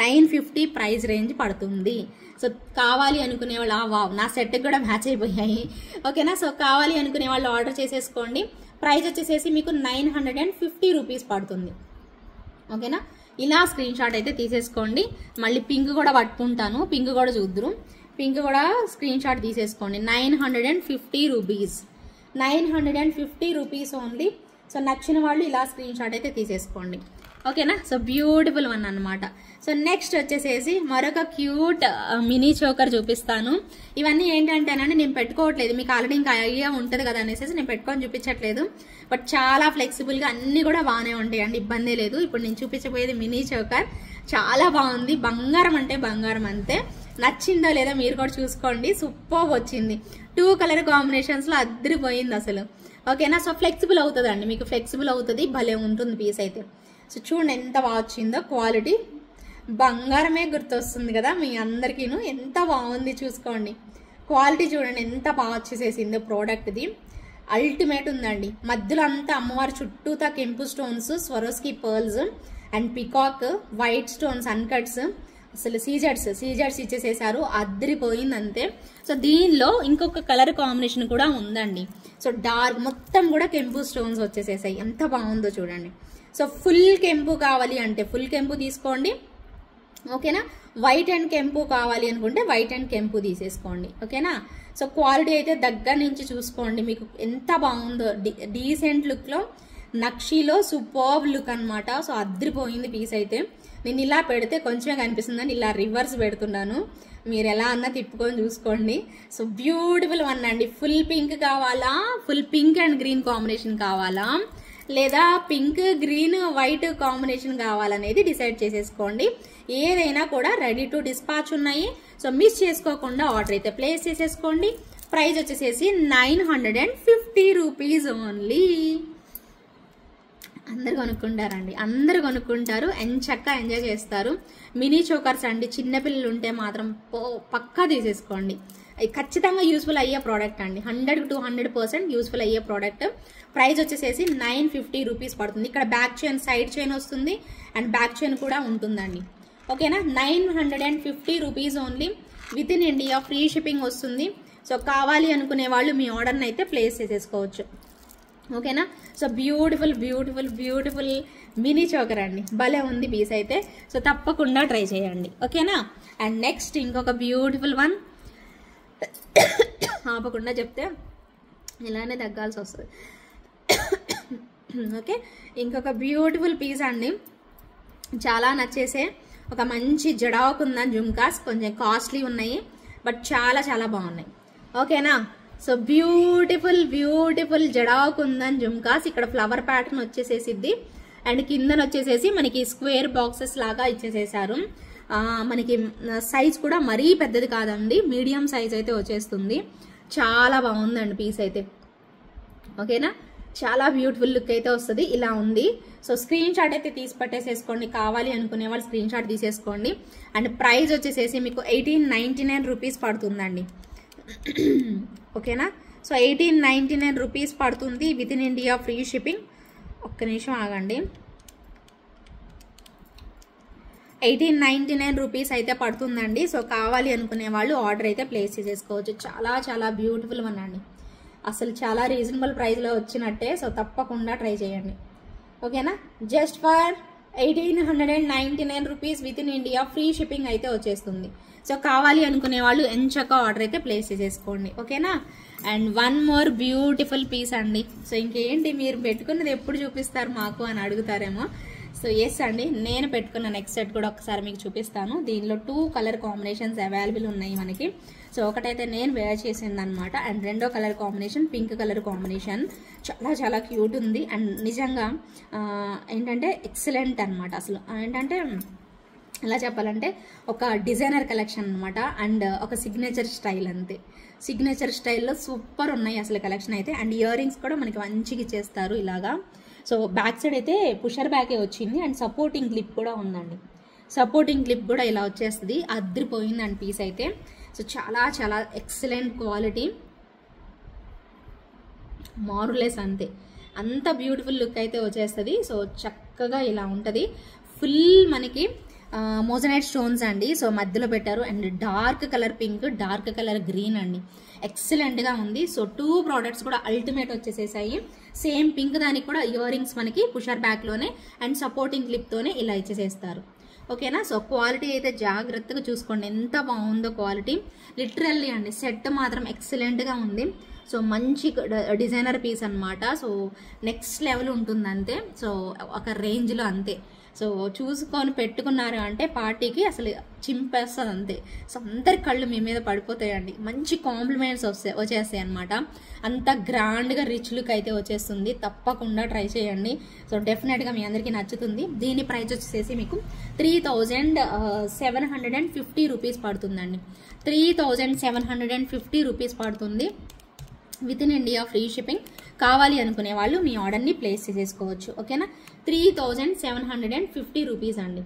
950 ప్రైస్ రేంజ్ పడుతుంది. సో కావాలి అనుకునే వాళ్ళు వావ్, నా సెట్కి కూడా మ్యాచ్ అయిపోయాయి. ఓకేనా? సో కావాలి అనుకునే వాళ్ళు ఆర్డర్ చేసేసుకోండి. ప్రైస్ వచ్చేసేసి మీకు 950 రూపీస్ పడుతుంది. ఓకేనా? ఇలా స్క్రీన్ షాట్ అయితే తీసేసుకోండి. మళ్ళీ పింక్ కూడా పట్టుకుంటాను, పింక్ కూడా చూద్దురు. పింక్ కూడా స్క్రీన్ షాట్ తీసేసుకోండి. 950 రూపీస్, 950 రూపీస్ ఓన్లీ. సో నచ్చిన వాళ్ళు ఇలా స్క్రీన్ షాట్ అయితే తీసేసుకోండి. ఓకేనా? సో బ్యూటిఫుల్ వన్ అనమాట. సో నెక్స్ట్ వచ్చేసేసి మరొక క్యూట్ మినీ చోకర్ చూపిస్తాను. ఇవన్నీ ఏంటంటేనండి నేను పెట్టుకోవట్లేదు, మీకు ఆల్రెడీ ఇంకా ఐడియా ఉంటుంది కదా అనేసి నేను పెట్టుకొని చూపించట్లేదు. బట్ చాలా ఫ్లెక్సిబుల్గా అన్నీ కూడా బాగానే ఉంటాయండి, ఇబ్బంది లేదు. ఇప్పుడు నేను చూపించబోయేది మినీ చోకర్. చాలా బాగుంది. బంగారం అంటే బంగారం అంతే. నచ్చిందో లేదో మీరు కూడా చూసుకోండి. సూపర్ వచ్చింది. 2 కలర్ కాంబినేషన్స్లో అద్దరిపోయింది అసలు. ఓకేనా? సో ఫ్లెక్సిబుల్ అవుతుందండి, మీకు ఫ్లెక్సిబుల్ అవుతుంది. భలే ఉంటుంది పీస్ అయితే. సో చూడండి ఎంత బాగా వచ్చిందో క్వాలిటీ. బంగారమే గుర్తొస్తుంది కదా మీ అందరికీను. ఎంత బాగుంది చూసుకోండి, క్వాలిటీ చూడండి ఎంత బాగా వచ్చేసేసిందో ప్రోడక్ట్ది. అల్టిమేట్ ఉందండి. మధ్యలో అంతా అమ్మవారి చుట్టూతా కెంపు stones, Swarovski pearls and peacock, white stones అన్కట్స్, అసలు సీజర్స్ ఇచ్చేసేసారు. అద్దరిపోయింది అంతే. సో దీనిలో ఇంకొక కలర్ కాంబినేషన్ కూడా ఉందండి. సో డార్క్ మొత్తం కూడా కెంపు స్టోన్స్ వచ్చేసేసాయి. ఎంత బాగుందో చూడండి. సో ఫుల్ కెంపు కావాలి అంటే ఫుల్ కెంపు తీసుకోండి, ఓకేనా. వైట్ అండ్ కెంపు కావాలి అనుకుంటే వైట్ అండ్ కెంపు తీసేసుకోండి, ఓకేనా. సో క్వాలిటీ అయితే దగ్గర నుంచి చూసుకోండి, మీకు ఎంత బాగుందో. డీసెంట్ లుక్లో నక్షీలో సూపర్బ్ లుక్ అనమాట. సో అద్దరిపోయింది పీస్ అయితే. నేను ఇలా పెడితే కొంచెమే కనిపిస్తుందని ఇలా రివర్స్ పెడుతున్నాను, మీరు ఎలా అన్నా తిప్పుకొని చూసుకోండి. సో బ్యూటిఫుల్ వన్ అండి. ఫుల్ పింక్ కావాలా, full pink and green combination కావాలా, లేదా పింక్ గ్రీన్ వైట్ కాంబినేషన్ కావాలనేది డిసైడ్ చేసేసుకోండి. ఏదైనా కూడా రెడీ టు డిస్పాచ్ ఉన్నాయి. సో మిస్ చేసుకోకుండా ఆర్డర్ అయితే ప్లేస్ చేసేసుకోండి. ప్రైస్ వచ్చేసేసి 950 రూపీస్ ఓన్లీ. అందరు కొనుక్కుంటారండి, అందరు కొనుక్కుంటారు, చక్కగా ఎంజాయ్ చేస్తారు. మినీ చోకర్స్ అండి, చిన్నపిల్లలు ఉంటే మాత్రం పక్కా తీసేసుకోండి. అది ఖచ్చితంగా యూస్ఫుల్ అయ్యే ప్రోడక్ట్ అండి, 100 to 100% యూస్ఫుల్ అయ్యే ప్రోడక్ట్. ప్రైస్ వచ్చేసేసి 950 రూపీస్ పడుతుంది. ఇక్కడ బ్యాక్ చైన్, సైడ్ చైన్ వస్తుంది అండ్ బ్యాక్ చైన్ కూడా ఉంటుందండి, ఓకేనా. 950 rupees only. With in India free shipping వస్తుంది. సో కావాలి అనుకునే వాళ్ళు మీ ఆర్డర్ని అయితే ప్లేస్ చేసేసుకోవచ్చు, ఓకేనా. So beautiful beautiful beautiful mini choker అండి, భలే ఉంది పీస్ అయితే. సో తప్పకుండా ట్రై చేయండి, ఓకేనా. అండ్ నెక్స్ట్ ఇంకొక బ్యూటిఫుల్ వన్, ఆపకుండా చెప్తే ఇలానే తగ్గాల్సి వస్తుంది, ఓకే. ఇంకొక బ్యూటిఫుల్ పీస్ అండి, చాలా నచ్చేసే ఒక మంచి జడాకుందని జుమ్కాస్. కొంచెం కాస్ట్లీ ఉన్నాయి బట్ చాలా చాలా బాగున్నాయి, ఓకేనా. సో బ్యూటిఫుల్ బ్యూటిఫుల్ జడాకుందని జుమ్కాస్. ఇక్కడ ఫ్లవర్ ప్యాటర్న్ వచ్చేసేసిద్ది అండ్ కిందన వచ్చేసేసి మనకి స్క్వేర్ బాక్సెస్ లాగా ఇచ్చేసేసారు. మనకి సైజ్ కూడా మరీ పెద్దది కాదండి, మీడియం సైజ్ అయితే వచ్చేస్తుంది. చాలా బాగుందండి పీస్ అయితే, ఓకేనా. చాలా బ్యూటిఫుల్ లుక్ అయితే వస్తుంది, ఇలా ఉంది. సో స్క్రీన్ షాట్ అయితే తీసి పట్టేసేసుకోండి, కావాలి అనుకునే వాళ్ళు స్క్రీన్ షాట్ తీసేసుకోండి. అండ్ ప్రైస్ వచ్చేసేసి మీకు 1899 రూపీస్ పడుతుందండి, ఓకేనా. సో 1899 రూపీస్ పడుతుంది. With in India free shipping. ఒక్క నిమిషం ఆగండి. 1899 రూపీస్ అయితే పడుతుందండి. సో కావాలి అనుకునే వాళ్ళు ఆర్డర్ అయితే ప్లేస్ చేసేసుకోవచ్చు. చాలా చాలా బ్యూటిఫుల్ వన్ అండి, అసలు చాలా రీజనబుల్ ప్రైస్లో వచ్చినట్టే. సో తప్పకుండా ట్రై చేయండి, ఓకేనా. Just for 1899 rupees within India free shipping అయితే వచ్చేస్తుంది. సో కావాలి అనుకునే వాళ్ళు ఎంచక్క ఆర్డర్ అయితే ప్లేస్ చేసేసుకోండి, ఓకేనా. And one more beautiful piece అండి. సో ఇంకేంటి మీరు పెట్టుకున్నది ఎప్పుడు చూపిస్తారు మాకు అని అడుగుతారేమో. సో ఎస్ అండి, నేను పెట్టుకున్న నెక్స్ట్ సెట్ కూడా ఒకసారి మీకు చూపిస్తాను. దీనిలో 2 కలర్ కాంబినేషన్స్ అవైలబుల్ ఉన్నాయి మనకి. సో ఒకటైతే నేను వేర్ చేసింది అనమాట, అండ్ రెండో colour combination pink colour combination. చాలా చాలా క్యూట్ ఉంది అండ్ నిజంగా ఏంటంటే ఎక్సలెంట్ అనమాట. అసలు ఏంటంటే ఎలా చెప్పాలంటే ఒక డిజైనర్ కలెక్షన్ అనమాట అండ్ ఒక సిగ్నేచర్ స్టైల్ అంతే. సిగ్నేచర్ స్టైల్లో సూపర్ ఉన్నాయి అసలు కలెక్షన్ అయితే. అండ్ ఇయర్ రింగ్స్ కూడా మనకి మంచిగా ఇచ్చేస్తారు ఇలాగా. సో బ్యాక్ సైడ్ అయితే పుషర్ బ్యాకే వచ్చింది అండ్ సపోర్టింగ్ క్లిప్ కూడా ఉందండి. సపోర్టింగ్ క్లిప్ కూడా ఇలా వచ్చేస్తుంది, అద్దరిపోయిందండి పీస్ అయితే. సో చాలా చాలా ఎక్సలెంట్ క్వాలిటీ, మారులెస్ అంతే, అంత బ్యూటిఫుల్ లుక్ అయితే వచ్చేస్తుంది. సో చక్కగా ఇలా ఉంటుంది. ఫుల్ మనకి మోజనైట్ స్టోన్స్ అండి. సో మధ్యలో పెట్టారు and dark colour pink, dark colour green అండి, ఎక్సలెంట్గా ఉంది. సో 2 ప్రోడక్ట్స్ కూడా అల్టిమేట్ వచ్చేసేసాయి. సేమ్ పింక్ దానికి కూడా ఇయర్ రింగ్స్ మనకి పుషర్ బ్యాక్లోనే అండ్ సపోర్టింగ్ క్లిప్తోనే ఇలా ఇచ్చేసేస్తారు, ఓకేనా. సో క్వాలిటీ అయితే జాగ్రత్తగా చూసుకోండి, ఎంత బాగుందో క్వాలిటీ. లిటరల్లీ అండి సెట్ మాత్రం ఎక్సలెంట్గా ఉంది. సో మంచి డిజైనర్ పీస్ అనమాట. సో నెక్స్ట్ లెవెల్ ఉంటుంది అంతే. సో ఒక రేంజ్లో అంతే. సో చూసుకొని పెట్టుకున్నారు అంటే పార్టీకి అసలు చింపేస్తుంది అంతే. సో అందరి కళ్ళు మీ మీద పడిపోతాయండి, మంచి కాంప్లిమెంట్స్ వచ్చేస్తాయి అనమాట. అంత గ్రాండ్గా రిచ్ లుక్ అయితే వచ్చేస్తుంది. తప్పకుండా ట్రై చేయండి. సో డెఫినెట్గా మీ అందరికీ నచ్చుతుంది. దీని ప్రైస్ వచ్చేసి మీకు 3750 రూపీస్ పడుతుందండి. 3750 రూపీస్ పడుతుంది. With in India free shipping. కావాలి అనుకునే వాళ్ళు మీ ఆర్డర్ని ప్లేస్ చేసేసుకోవచ్చు, ఓకేనా. 3750 రూపీస్ అండి.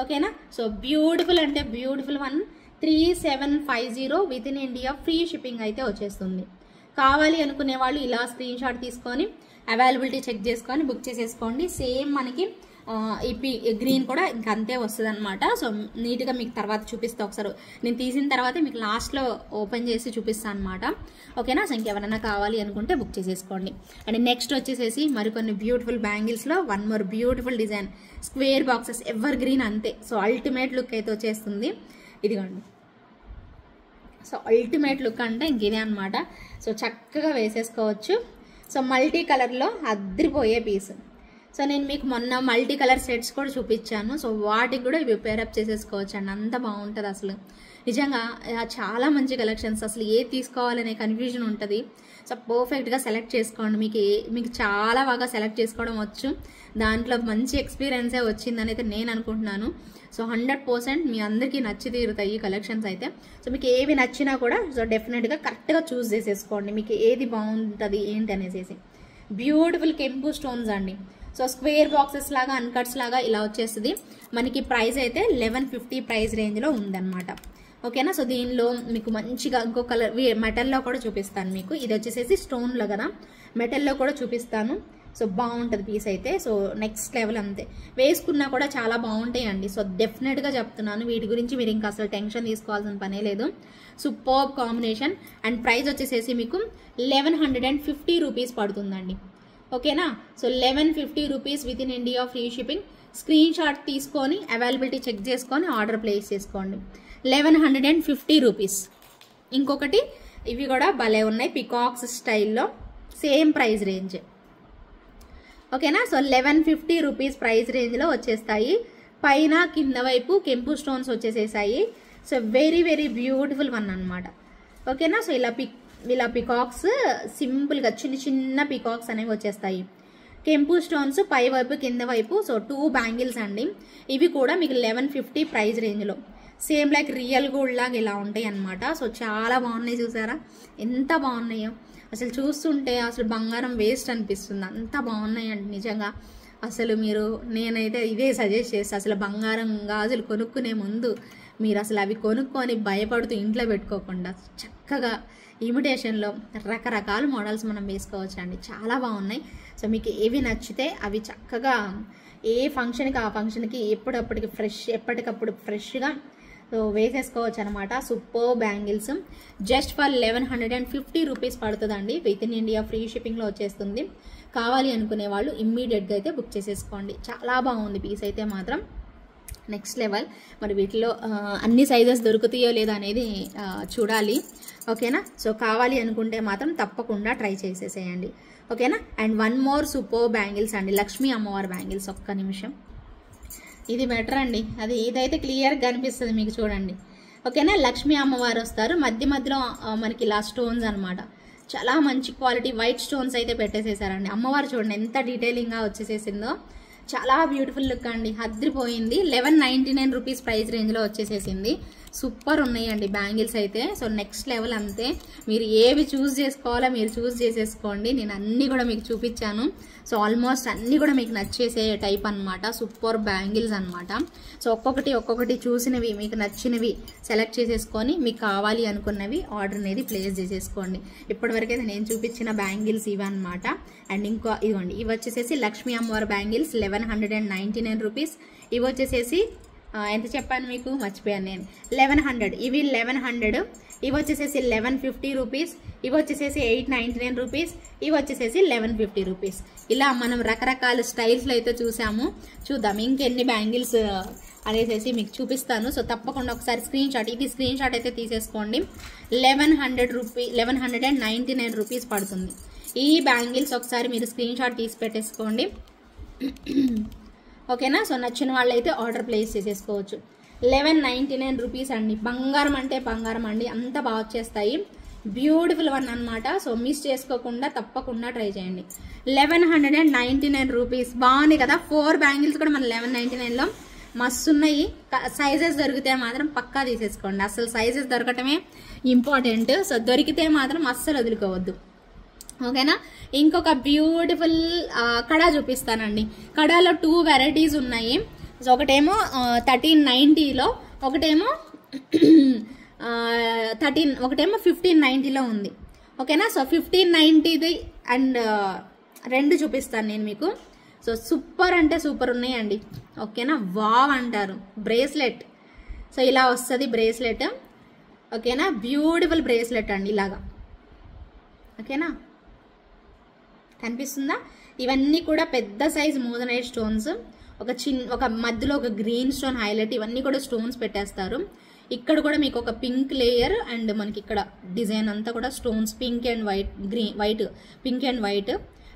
ఓకేనా. సో బ్యూటిఫుల్ అంటే beautiful one 3750 with in India free shipping అయితే వచ్చేస్తుంది. కావాలి అనుకునే వాళ్ళు ఇలా స్క్రీన్ షాట్ తీసుకొని అవైలబిలిటీ చెక్ చేసుకొని బుక్ చేసేసుకోండి. సేమ్ మనకి ఈ గ్రీన్ కూడా ఇంక అంతే వస్తుంది అనమాట. సో నీట్గా మీకు తర్వాత చూపిస్తా, ఒకసారి నేను తీసిన తర్వాత మీకు లాస్ట్లో ఓపెన్ చేసి చూపిస్తాను అనమాట. ఓకేనా. సో ఇంకెవరైనా కావాలి అనుకుంటే బుక్ చేసేసుకోండి. అండ్ నెక్స్ట్ వచ్చేసేసి మరికొన్ని బ్యూటిఫుల్ బ్యాంగిల్స్లో one more beautiful design, square boxes, evergreen అంతే. సో అల్టిమేట్ లుక్ అయితే వచ్చేస్తుంది. ఇదిగోండి. సో అల్టిమేట్ లుక్ అంటే ఇంక ఇదే అనమాట. సో చక్కగా వేసేసుకోవచ్చు. సో మల్టీ కలర్లో అద్రిపోయే పీస్. సో నేను మీకు మొన్న మల్టీ కలర్ సెట్స్ కూడా చూపించాను. సో వాటికి కూడా ఇవి పేరప్ చేసేసుకోవచ్చు అండి. అంత బాగుంటుంది అసలు. నిజంగా చాలా మంచి కలెక్షన్స్. అసలు ఏది తీసుకోవాలనే కన్ఫ్యూజన్ ఉంటుంది. సో పర్ఫెక్ట్గా సెలెక్ట్ చేసుకోండి. మీకు చాలా బాగా సెలెక్ట్ చేసుకోవడం వచ్చు. దాంట్లో మంచి ఎక్స్పీరియన్సే వచ్చిందని అయితే నేను అనుకుంటున్నాను. సో 100% మీ అందరికీ నచ్చి తీరుతాయి ఈ కలెక్షన్స్ అయితే. సో మీకు ఏవి నచ్చినా కూడా సో డెఫినెట్గా కరెక్ట్గా చూస్ చేసేసుకోండి. మీకు ఏది బాగుంటుంది ఏంటి అనేసి. బ్యూటిఫుల్ కెంపు స్టోన్స్ అండి. సో స్క్వేర్ బాక్సెస్ లాగా అన్కట్స్ లాగా ఇలా వచ్చేస్తుంది. మనకి ప్రైస్ అయితే 1150 ప్రైస్ రేంజ్లో ఉందన్నమాట. ఓకేనా. సో దీనిలో మీకు మంచిగా ఇంకో కలర్ మెటల్లో కూడా చూపిస్తాను మీకు. ఇది వచ్చేసేసి స్టోన్లో కదా, మెటల్లో కూడా చూపిస్తాను. సో బాగుంటుంది పీస్ అయితే. సో నెక్స్ట్ లెవెల్ అంతే. వేసుకున్నా కూడా చాలా బాగుంటాయండి. సో డెఫినెట్గా చెప్తున్నాను, వీటి గురించి మీరు ఇంకా అసలు టెన్షన్ తీసుకోవాల్సిన పనే లేదు. Super combination. అండ్ ప్రైస్ వచ్చేసేసి మీకు 1150 రూపీస్ పడుతుందండి. ఓకేనా. So 1150 rupees within India free shipping. Screen shot తీసుకొని అవైలబిలిటీ చెక్ చేసుకొని ఆర్డర్ ప్లేస్ చేసుకోండి. 1150 రూపీస్. ఇంకొకటి ఇవి కూడా భలే ఉన్నాయి, పికాక్స్ స్టైల్లో, సేమ్ ప్రైస్ రేంజ్. ఓకేనా. సో 1150 రూపీస్ ప్రైస్ రేంజ్లో వచ్చేస్తాయి. పైన కింద వైపు కెంపు స్టోన్స్ వచ్చేసేసాయి. So very very beautiful one అనమాట. ఓకేనా. సో ఇలా పికాక్స్ సింపుల్గా చిన్న చిన్న పికాక్స్ అనేవి వచ్చేస్తాయి. కెంపు స్టోన్స్ పై వైపు కింద వైపు. సో 2 బ్యాంగిల్స్ అండి. ఇవి కూడా మీకు 1150 ప్రైస్ రేంజ్లో. సేమ్ లైక్ రియల్ గోల్డ్ లాగా ఇలా ఉంటాయి అనమాట. సో చాలా బాగున్నాయి. చూసారా ఎంత బాగున్నాయో. అసలు చూస్తుంటే అసలు బంగారం వేస్ట్ అనిపిస్తుంది. అంత బాగున్నాయండి నిజంగా. అసలు నేనైతే ఇదే సజెస్ట్ చేస్తాను. అసలు బంగారం గాజులు కొనుక్కునే ముందు మీరు అసలు అవి కొనుక్కొని భయపడుతూ ఇంట్లో పెట్టుకోకుండా చక్కగా ఇమిటేషన్లో రకరకాల మోడల్స్ మనం వేసుకోవచ్చు అండి. చాలా బాగున్నాయి. సో మీకు ఏవి నచ్చితే అవి చక్కగా ఏ ఫంక్షన్కి ఆ ఫంక్షన్కి ఎప్పటికప్పుడు ఫ్రెష్గా సో వేసేసుకోవచ్చు అనమాట. Super bangles just for 1150 rupees పడుతుందండి. విత్ ఇన్ ఇండియా ఫ్రీ షిప్పింగ్లో వచ్చేస్తుంది. కావాలి అనుకునే వాళ్ళు ఇమ్మీడియట్గా అయితే బుక్ చేసేసుకోండి. చాలా బాగుంది పీస్ అయితే మాత్రం నెక్స్ట్ లెవెల్. మరి వీటిలో అన్ని సైజెస్ దొరుకుతాయో లేదా అనేది చూడాలి. ఓకేనా. సో కావాలి అనుకుంటే మాత్రం తప్పకుండా ట్రై చేసేసేయండి. ఓకేనా. And one more super bangles అండి, లక్ష్మీ అమ్మవారి బ్యాంగిల్స్. ఒక్క నిమిషం, ఇది బెటర్ అండి. ఇదైతే క్లియర్గా కనిపిస్తుంది మీకు, చూడండి. ఓకేనా. లక్ష్మీ అమ్మవారు వస్తారు, మధ్యలో మనకి ఇలా స్టోన్స్ అనమాట. చాలా మంచి క్వాలిటీ వైట్ స్టోన్స్ అయితే పెట్టేసేసారండి. అమ్మవారు చూడండి ఎంత డీటెయిలింగ్గా వచ్చేసేసిందో. చాలా బ్యూటిఫుల్ లుక్ అండి, అద్రిపోయింది. 1199 రూపీస్ ప్రైస్ రేంజ్లో వచ్చేసేసింది. సూపర్ ఉన్నాయండి బ్యాంగిల్స్ అయితే. సో నెక్స్ట్ లెవెల్ అంతే. మీరు ఏవి చూస్ చేసుకోవాలో మీరు చూస్ చేసేసుకోండి. నేను అన్నీ కూడా మీకు చూపించాను. సో ఆల్మోస్ట్ అన్నీ కూడా మీకు నచ్చేసే టైప్ అనమాట. సూపర్ బ్యాంగిల్స్ అనమాట. సో ఒక్కొక్కటి చూసినవి మీకు నచ్చినవి సెలెక్ట్ చేసేసుకొని మీకు కావాలి అనుకున్నవి ఆర్డర్ అనేది ప్లేస్ చేసేసుకోండి. ఇప్పటివరకైతే నేను చూపించిన బ్యాంగిల్స్ ఇవి అనమాట. అండ్ ఇదిగోండి, ఇవి వచ్చేసేసి లక్ష్మీ అమ్మవారి బ్యాంగిల్స్ 1199 రూపీస్. ఇవి వచ్చేసేసి ఎంత చెప్పాను మీకు, మర్చిపోయాను నేను, 1100. ఇవి 1100. ఇవి వచ్చేసేసి 1150 రూపీస్. ఇవి వచ్చేసేసి 899 రూపీస్. ఇవి వచ్చేసేసి 1150 రూపీస్. ఇలా మనం రకరకాల స్టైల్స్లో అయితే చూసాము. చూద్దాం ఇంకెన్ని బ్యాంగిల్స్ అనేసి మీకు చూపిస్తాను. సో తప్పకుండా ఒకసారి స్క్రీన్ షాట్, ఇది స్క్రీన్ షాట్ అయితే తీసేసుకోండి. 1199 రూపీస్ పడుతుంది ఈ బ్యాంగిల్స్. ఒకసారి మీరు స్క్రీన్ షాట్ తీసి పెట్టేసుకోండి. ఓకేనా. సో నచ్చిన వాళ్ళు అయితే ఆర్డర్ ప్లేస్ చేసేసుకోవచ్చు. 1199 రూపీస్ అండి. బంగారం అంటే బంగారం అండి, అంత బాగా వచ్చేస్తాయి. బ్యూటిఫుల్ వన్ అనమాట. సో మిస్ చేసుకోకుండా తప్పకుండా ట్రై చేయండి. 1199 రూపీస్. బాగుంది కదా. 4 బ్యాంగిల్స్ కూడా మన 1199లో మస్తు ఉన్నాయి. సైజెస్ దొరికితే మాత్రం పక్కా తీసేసుకోండి. అసలు సైజెస్ దొరకటమే ఇంపార్టెంట్. సో దొరికితే మాత్రం అస్సలు వదులుకోవద్దు. ఓకేనా. ఇంకొక బ్యూటిఫుల్ కడా చూపిస్తానండి. కడాలో 2 వెరైటీస్ ఉన్నాయి. సో ఒకటేమో 1390లో, ఒకటేమో 1590లో ఉంది. ఓకేనా. సో 1590ది అండ్ రెండు చూపిస్తాను నేను మీకు. సో సూపర్ అంటే సూపర్ ఉన్నాయండి. ఓకేనా. వావ్ అంటారు. బ్రేస్లెట్, సో ఇలా వస్తుంది బ్రేస్లెట్. ఓకేనా. బ్యూటిఫుల్ బ్రేస్లెట్ అండి ఇలాగా. ఓకేనా, కనిపిస్తుందా? ఇవన్నీ కూడా పెద్ద సైజ్ మోజనైట్ స్టోన్స్. ఒక మధ్యలో ఒక గ్రీన్ స్టోన్ హైలైట్, ఇవన్నీ కూడా స్టోన్స్ పెట్టేస్తారు. ఇక్కడ కూడా మీకు ఒక పింక్ లేయర్ అండ్ మనకి ఇక్కడ డిజైన్ అంతా కూడా stones, pink and white, pink and white.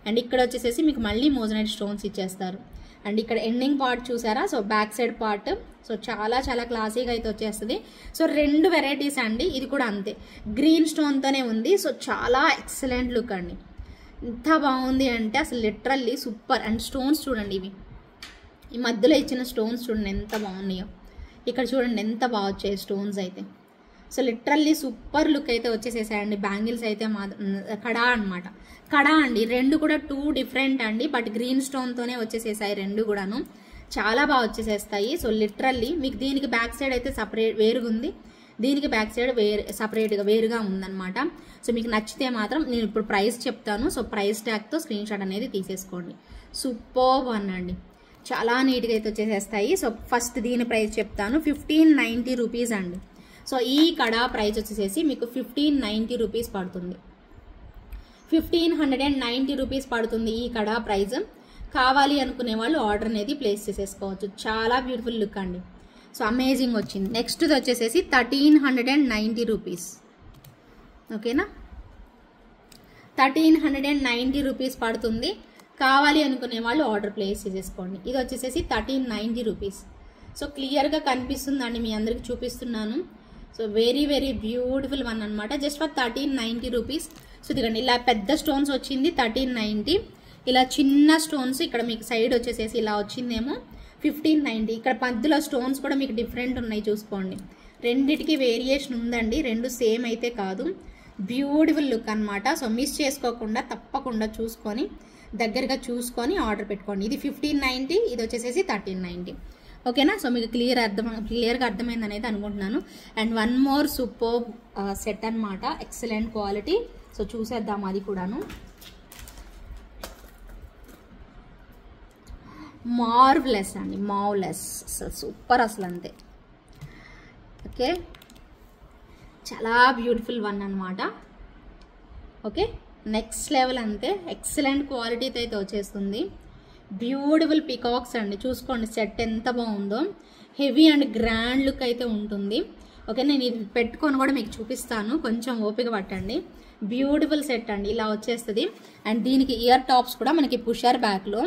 And ఇక్కడ వచ్చేసేసి మీకు మళ్ళీ మోజనైట్ స్టోన్స్ ఇచ్చేస్తారు. అండ్ ఇక్కడ ఎండింగ్ పార్ట్ చూసారా? So back side part, so చాలా చాలా క్లాసీగా అయితే వచ్చేస్తుంది. సో రెండు వెరైటీస్ అండి. ఇది కూడా అంతే, గ్రీన్ స్టోన్తోనే ఉంది. సో చాలా ఎక్సలెంట్ లుక్ అండి. ఎంత బాగుంది అంటే అసలు లిటరల్లీ సూపర్. అండ్ స్టోన్స్ చూడండి, ఇవి ఈ మధ్యలో ఇచ్చిన స్టోన్స్ చూడండి ఎంత బాగున్నాయో. ఇక్కడ చూడండి ఎంత బాగా వచ్చాయి స్టోన్స్ అయితే. సో లిటరల్లీ సూపర్ లుక్ అయితే వచ్చేసేసాయండి. బ్యాంగిల్స్ అయితే కడా అనమాట, కడా అండి. రెండు కూడా 2 డిఫరెంట్ అండి, బట్ గ్రీన్ స్టోన్తోనే వచ్చేసేసాయి రెండు కూడాను. చాలా బాగా వచ్చేసేస్తాయి. సో లిటరల్లీ మీకు దీనికి బ్యాక్ సైడ్ అయితే సపరేట్ వేరుగా ఉంది, దీనికి బ్యాక్ సైడ్ సపరేట్గా వేరుగా ఉందన్నమాట. సో మీకు నచ్చితే మాత్రం నేను ఇప్పుడు ప్రైస్ చెప్తాను. సో ప్రైస్ ట్యాగ్తో స్క్రీన్ షాట్ అనేది తీసేసుకోండి. సూపర్ వన్ అండి, చాలా నీట్గా అయితే వచ్చేసేస్తాయి. సో ఫస్ట్ దీని ప్రైస్ చెప్తాను. 1590 రూపీస్ అండి. సో ఈ కడా ప్రైస్ వచ్చేసేసి మీకు 1590 రూపీస్ పడుతుంది. 1590 రూపీస్ పడుతుంది ఈ కడా ప్రైస్. కావాలి అనుకునే వాళ్ళు ఆర్డర్ అనేది ప్లేస్ చేసేసుకోవచ్చు. చాలా బ్యూటిఫుల్ లుక్ అండి. సో అమేజింగ్ వచ్చింది. నెక్స్ట్ వచ్చేసేసి 1390 రూపీస్. ఓకేనా, 1390 రూపీస్ పడుతుంది. కావాలి అనుకునే వాళ్ళు ఆర్డర్ ప్లేస్ చేసేసుకోండి. ఇది వచ్చేసేసి 1390 రూపీస్. సో క్లియర్గా కనిపిస్తుందండి, మీ అందరికి చూపిస్తున్నాను. So very very beautiful one అనమాట, జస్ట్ ఫర్ 1390 రూపీస్. సో ఇదిగండి ఇలా పెద్ద స్టోన్స్ వచ్చింది 1390, ఇలా చిన్న స్టోన్స్ ఇక్కడ మీకు సైడ్ వచ్చేసేసి ఇలా వచ్చిందేమో 1590. ఇక్కడ మధ్యలో స్టోన్స్ కూడా మీకు డిఫరెంట్ ఉన్నాయి చూసుకోండి. రెండిటికి వేరియేషన్ ఉందండి, రెండు సేమ్ అయితే కాదు. బ్యూటిఫుల్ లుక్ అనమాట. సో మిస్ చేసుకోకుండా తప్పకుండా చూసుకొని దగ్గరగా చూసుకొని ఆర్డర్ పెట్టుకోండి. ఇది 1590, ఇది వచ్చేసేసి 1390. ఓకేనా. సో మీకు క్లియర్గా అర్థమైంది అనేది అనుకుంటున్నాను. And one more super set అనమాట, ఎక్సలెంట్ క్వాలిటీ. సో చూసేద్దాం అది కూడాను. మార్వెలస్ అండి, మార్వెలస్, సూపర్ అసలు అంతే. ఓకే, చాలా బ్యూటిఫుల్ వన్ అనమాట. ఓకే, నెక్స్ట్ లెవెల్ అంతే, ఎక్సలెంట్ క్వాలిటీతో అయితే వచ్చేస్తుంది. బ్యూటిఫుల్ పికాక్స్ అండి, చూసుకోండి సెట్ ఎంత బాగుందో. హెవీ అండ్ గ్రాండ్ లుక్ అయితే ఉంటుంది. ఓకే, నేను ఇది పెట్టుకొని కూడా మీకు చూపిస్తాను, కొంచెం ఓపిక పట్టండి. బ్యూటిఫుల్ సెట్ అండి, ఇలా వచ్చేస్తుంది. అండ్ దీనికి ఇయర్ టాప్స్ కూడా మనకి పుషర్ బ్యాక్లో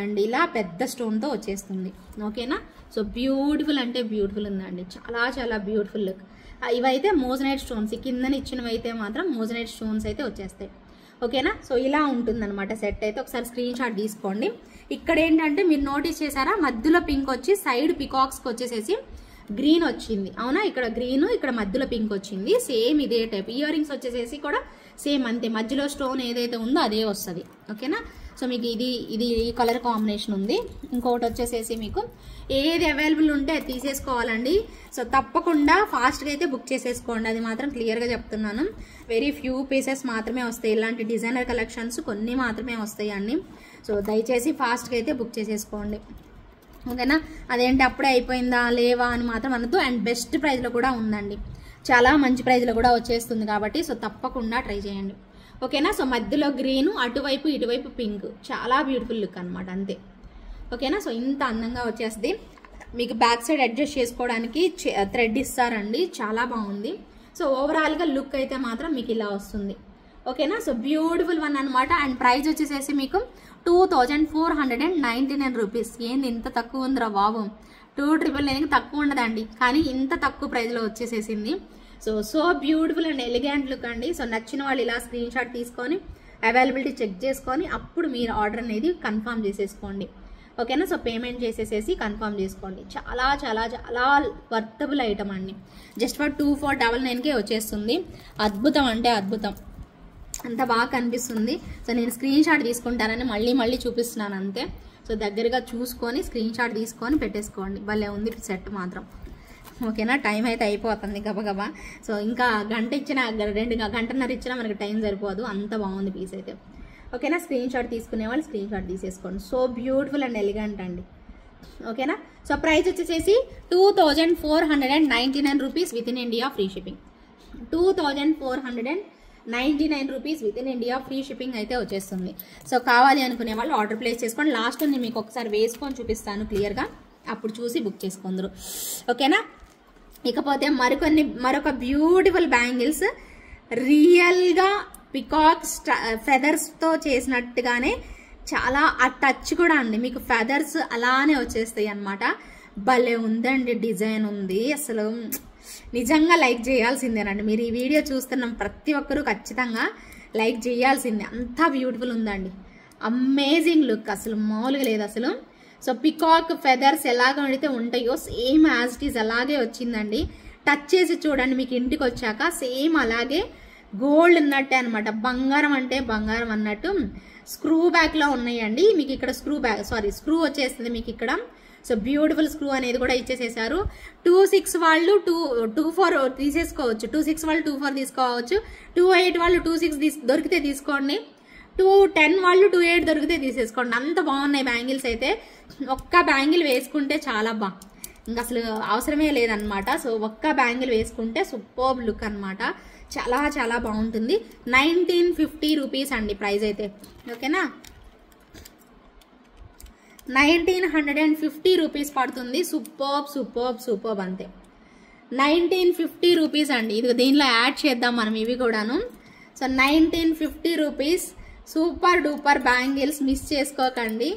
అండ్ ఇలా పెద్ద స్టోన్తో వచ్చేస్తుంది. ఓకేనా. సో బ్యూటిఫుల్ అంటే బ్యూటిఫుల్ ఉందండి, చాలా చాలా బ్యూటిఫుల్ లుక్. ఇవైతే మోజనైట్ స్టోన్స్, కిందని ఇచ్చినవి అయితే మాత్రం మోజనైట్ స్టోన్స్ అయితే వచ్చేస్తాయి. ఓకేనా. సో ఇలా ఉంటుందన్నమాట సెట్ అయితే. ఒకసారి స్క్రీన్ షాట్ తీసుకోండి. ఇక్కడ ఏంటంటే మీరు నోటీస్ చేశారా, మధ్యలో పింక్ వచ్చి సైడ్ పికాక్స్కి వచ్చేసేసి గ్రీన్ వచ్చింది. అవునా, ఇక్కడ గ్రీన్, ఇక్కడ మధ్యలో పింక్ వచ్చింది. సేమ్ ఇదే టైప్. ఇయర్ రింగ్స్ వచ్చేసేసి కూడా సేమ్ అంతే, మధ్యలో స్టోన్ ఏదైతే ఉందో అదే వస్తుంది. ఓకేనా. సో మీకు ఇది ఈ కలర్ కాంబినేషన్ ఉంది. ఇంకొకటి వచ్చేసేసి మీకు ఏది అవైలబుల్ ఉంటే అది తీసేసుకోవాలండి. సో తప్పకుండా ఫాస్ట్గా అయితే బుక్ చేసేసుకోండి, అది మాత్రం క్లియర్గా చెప్తున్నాను. వెరీ ఫ్యూ పీసెస్ మాత్రమే వస్తాయి, ఇలాంటి డిజైనర్ కలెక్షన్స్ కొన్ని మాత్రమే వస్తాయి అండి. సో దయచేసి ఫాస్ట్గా అయితే బుక్ చేసేసుకోండి. ఓకేనా. అదేంటి అప్పుడే అయిపోయిందా లేవా అని మాత్రం అనద్దు. అండ్ బెస్ట్ ప్రైస్లో కూడా ఉందండి, చాలా మంచి ప్రైస్లో కూడా వచ్చేస్తుంది కాబట్టి సో తప్పకుండా ట్రై చేయండి. ఓకేనా. సో మధ్యలో గ్రీన్, అటువైపు ఇటువైపు పింక్, చాలా బ్యూటిఫుల్ లుక్ అనమాట అంతే. ఓకేనా. సో ఇంత అందంగా వచ్చేస్తుంది. మీకు బ్యాక్ సైడ్ అడ్జస్ట్ చేసుకోవడానికి థ్రెడ్ ఇస్తారండి, చాలా బాగుంది. సో ఓవరాల్గా లుక్ అయితే మాత్రం మీకు ఇలా వస్తుంది. ఓకేనా. సో బ్యూటిఫుల్ వన్ అనమాట. అండ్ ప్రైస్ వచ్చేసేసి మీకు 2499 రూపీస్. ఏంది ఇంత తక్కువ ఉందిరా బాబు, 2999 తక్కువ ఉండదండి, కానీ ఇంత తక్కువ ప్రైస్లో వచ్చేసేసింది. So beautiful and elegant look అండి. సో నచ్చిన వాళ్ళు ఇలా స్క్రీన్ షాట్ తీసుకొని అవైలబిలిటీ చెక్ చేసుకొని అప్పుడు మీరు ఆర్డర్ అనేది కన్ఫర్మ్ చేసేసుకోండి. ఓకేనా. సో పేమెంట్ చేసేసేసి కన్ఫర్మ్ చేసుకోండి. చాలా చాలా చాలా వర్తబుల్ ఐటమ్ అండి, జస్ట్ ఫర్ 2499కే వచ్చేస్తుంది. అద్భుతం అంటే అద్భుతం. అంత బాగా కనిపిస్తుంది. సో నేను స్క్రీన్ షాట్ తీసుకుంటానని మళ్ళీ చూపిస్తున్నాను అంతే. సో దగ్గరగా చూసుకొని స్క్రీన్ షాట్ తీసుకొని పెట్టేసుకోండి. భలే ఉంది సెట్ మాత్రం. ఓకేనా, టైం అయితే అయిపోతుంది గబగబా. సో ఇంకా గంట ఇచ్చినా 2 గంటన్నర ఇచ్చినా మనకి టైం సరిపోదు, అంత బాగుంది పీస్ అయితే. ఓకేనా, స్క్రీన్ షాట్ తీసుకునే వాళ్ళు స్క్రీన్ షాట్ తీసేసుకోండి. సో బ్యూటిఫుల్ అండ్ ఎలిగెంట్ అండి. ఓకేనా, సో ప్రైస్ వచ్చేసేసి 2499 rupees within India free shipping. 2499 rupees within India free shipping అయితే వచ్చేస్తుంది. సో కావాలి అనుకునే వాళ్ళు ఆర్డర్ ప్లేస్ చేసుకోండి. లాస్ట్లో నేను మీకు ఒకసారి వేసుకొని చూపిస్తాను క్లియర్గా, అప్పుడు చూసి బుక్ చేసుకుందరు. ఓకేనా, ఇకపోతే మరొక బ్యూటిఫుల్ బ్యాంగిల్స్, రియల్గా పికాక్ ఫెదర్స్తో చేసినట్టుగానే చాలా ఆ టచ్ కూడా అండి, మీకు ఫెదర్స్ అలానే వచ్చేస్తాయి అన్నమాట. భలే ఉందండి, డిజైన్ ఉంది. అసలు నిజంగా లైక్ చేయాల్సిందేనండి. మీరు ఈ వీడియో చూస్తున్న ప్రతి ఒక్కరూ ఖచ్చితంగా లైక్ చేయాల్సిందే, అంతా బ్యూటిఫుల్ ఉందండి. అమేజింగ్ లుక్, అసలు మామూలుగా లేదు అసలు. సో పికాక్ ఫెదర్స్ ఎలాగ అయితే ఉంటాయో సేమ్ యాజ్ ఇట్ ఈజ్ అలాగే వచ్చిందండి. టచ్ చేసి చూడండి, మీకు ఇంటికి వచ్చాక సేమ్ అలాగే గోల్డ్ ఉన్నట్టే అనమాట. బంగారం అంటే బంగారం అన్నట్టు స్క్రూ బ్యాక్ లో ఉన్నాయండి. మీకు ఇక్కడ స్క్రూ వచ్చేస్తుంది మీకు ఇక్కడ. సో బ్యూటిఫుల్ స్క్రూ అనేది కూడా ఇచ్చేసేసారు. 26 వాళ్ళు 24 తీసేసుకోవచ్చు, 26 వాళ్ళు 24 తీసుకోవచ్చు, 28 వాళ్ళు 26 దొరికితే తీసుకోండి, 210 వాళ్ళు 28 దొరికితే తీసేసుకోండి. అంత బాగున్నాయి బ్యాంగిల్స్ అయితే. ఒక్క బ్యాంగిల్ వేసుకుంటే చాలా ఇంకా అసలు అవసరమే లేదనమాట. సో ఒక్క బ్యాంగిల్ వేసుకుంటే సూపర్బ్ లుక్ అనమాట, చాలా చాలా బాగుంటుంది. 1950 రూపీస్ అండి ప్రైస్ అయితే. ఓకేనా, 1950 రూపీస్ పడుతుంది. సూపర్బ్ అంతే. 1950 రూపీస్ అండి. ఇది దీనిలో యాడ్ చేద్దాం మనం ఇవి కూడాను. So 1950 rupees super duper bangles, miss చేసుకోకండి,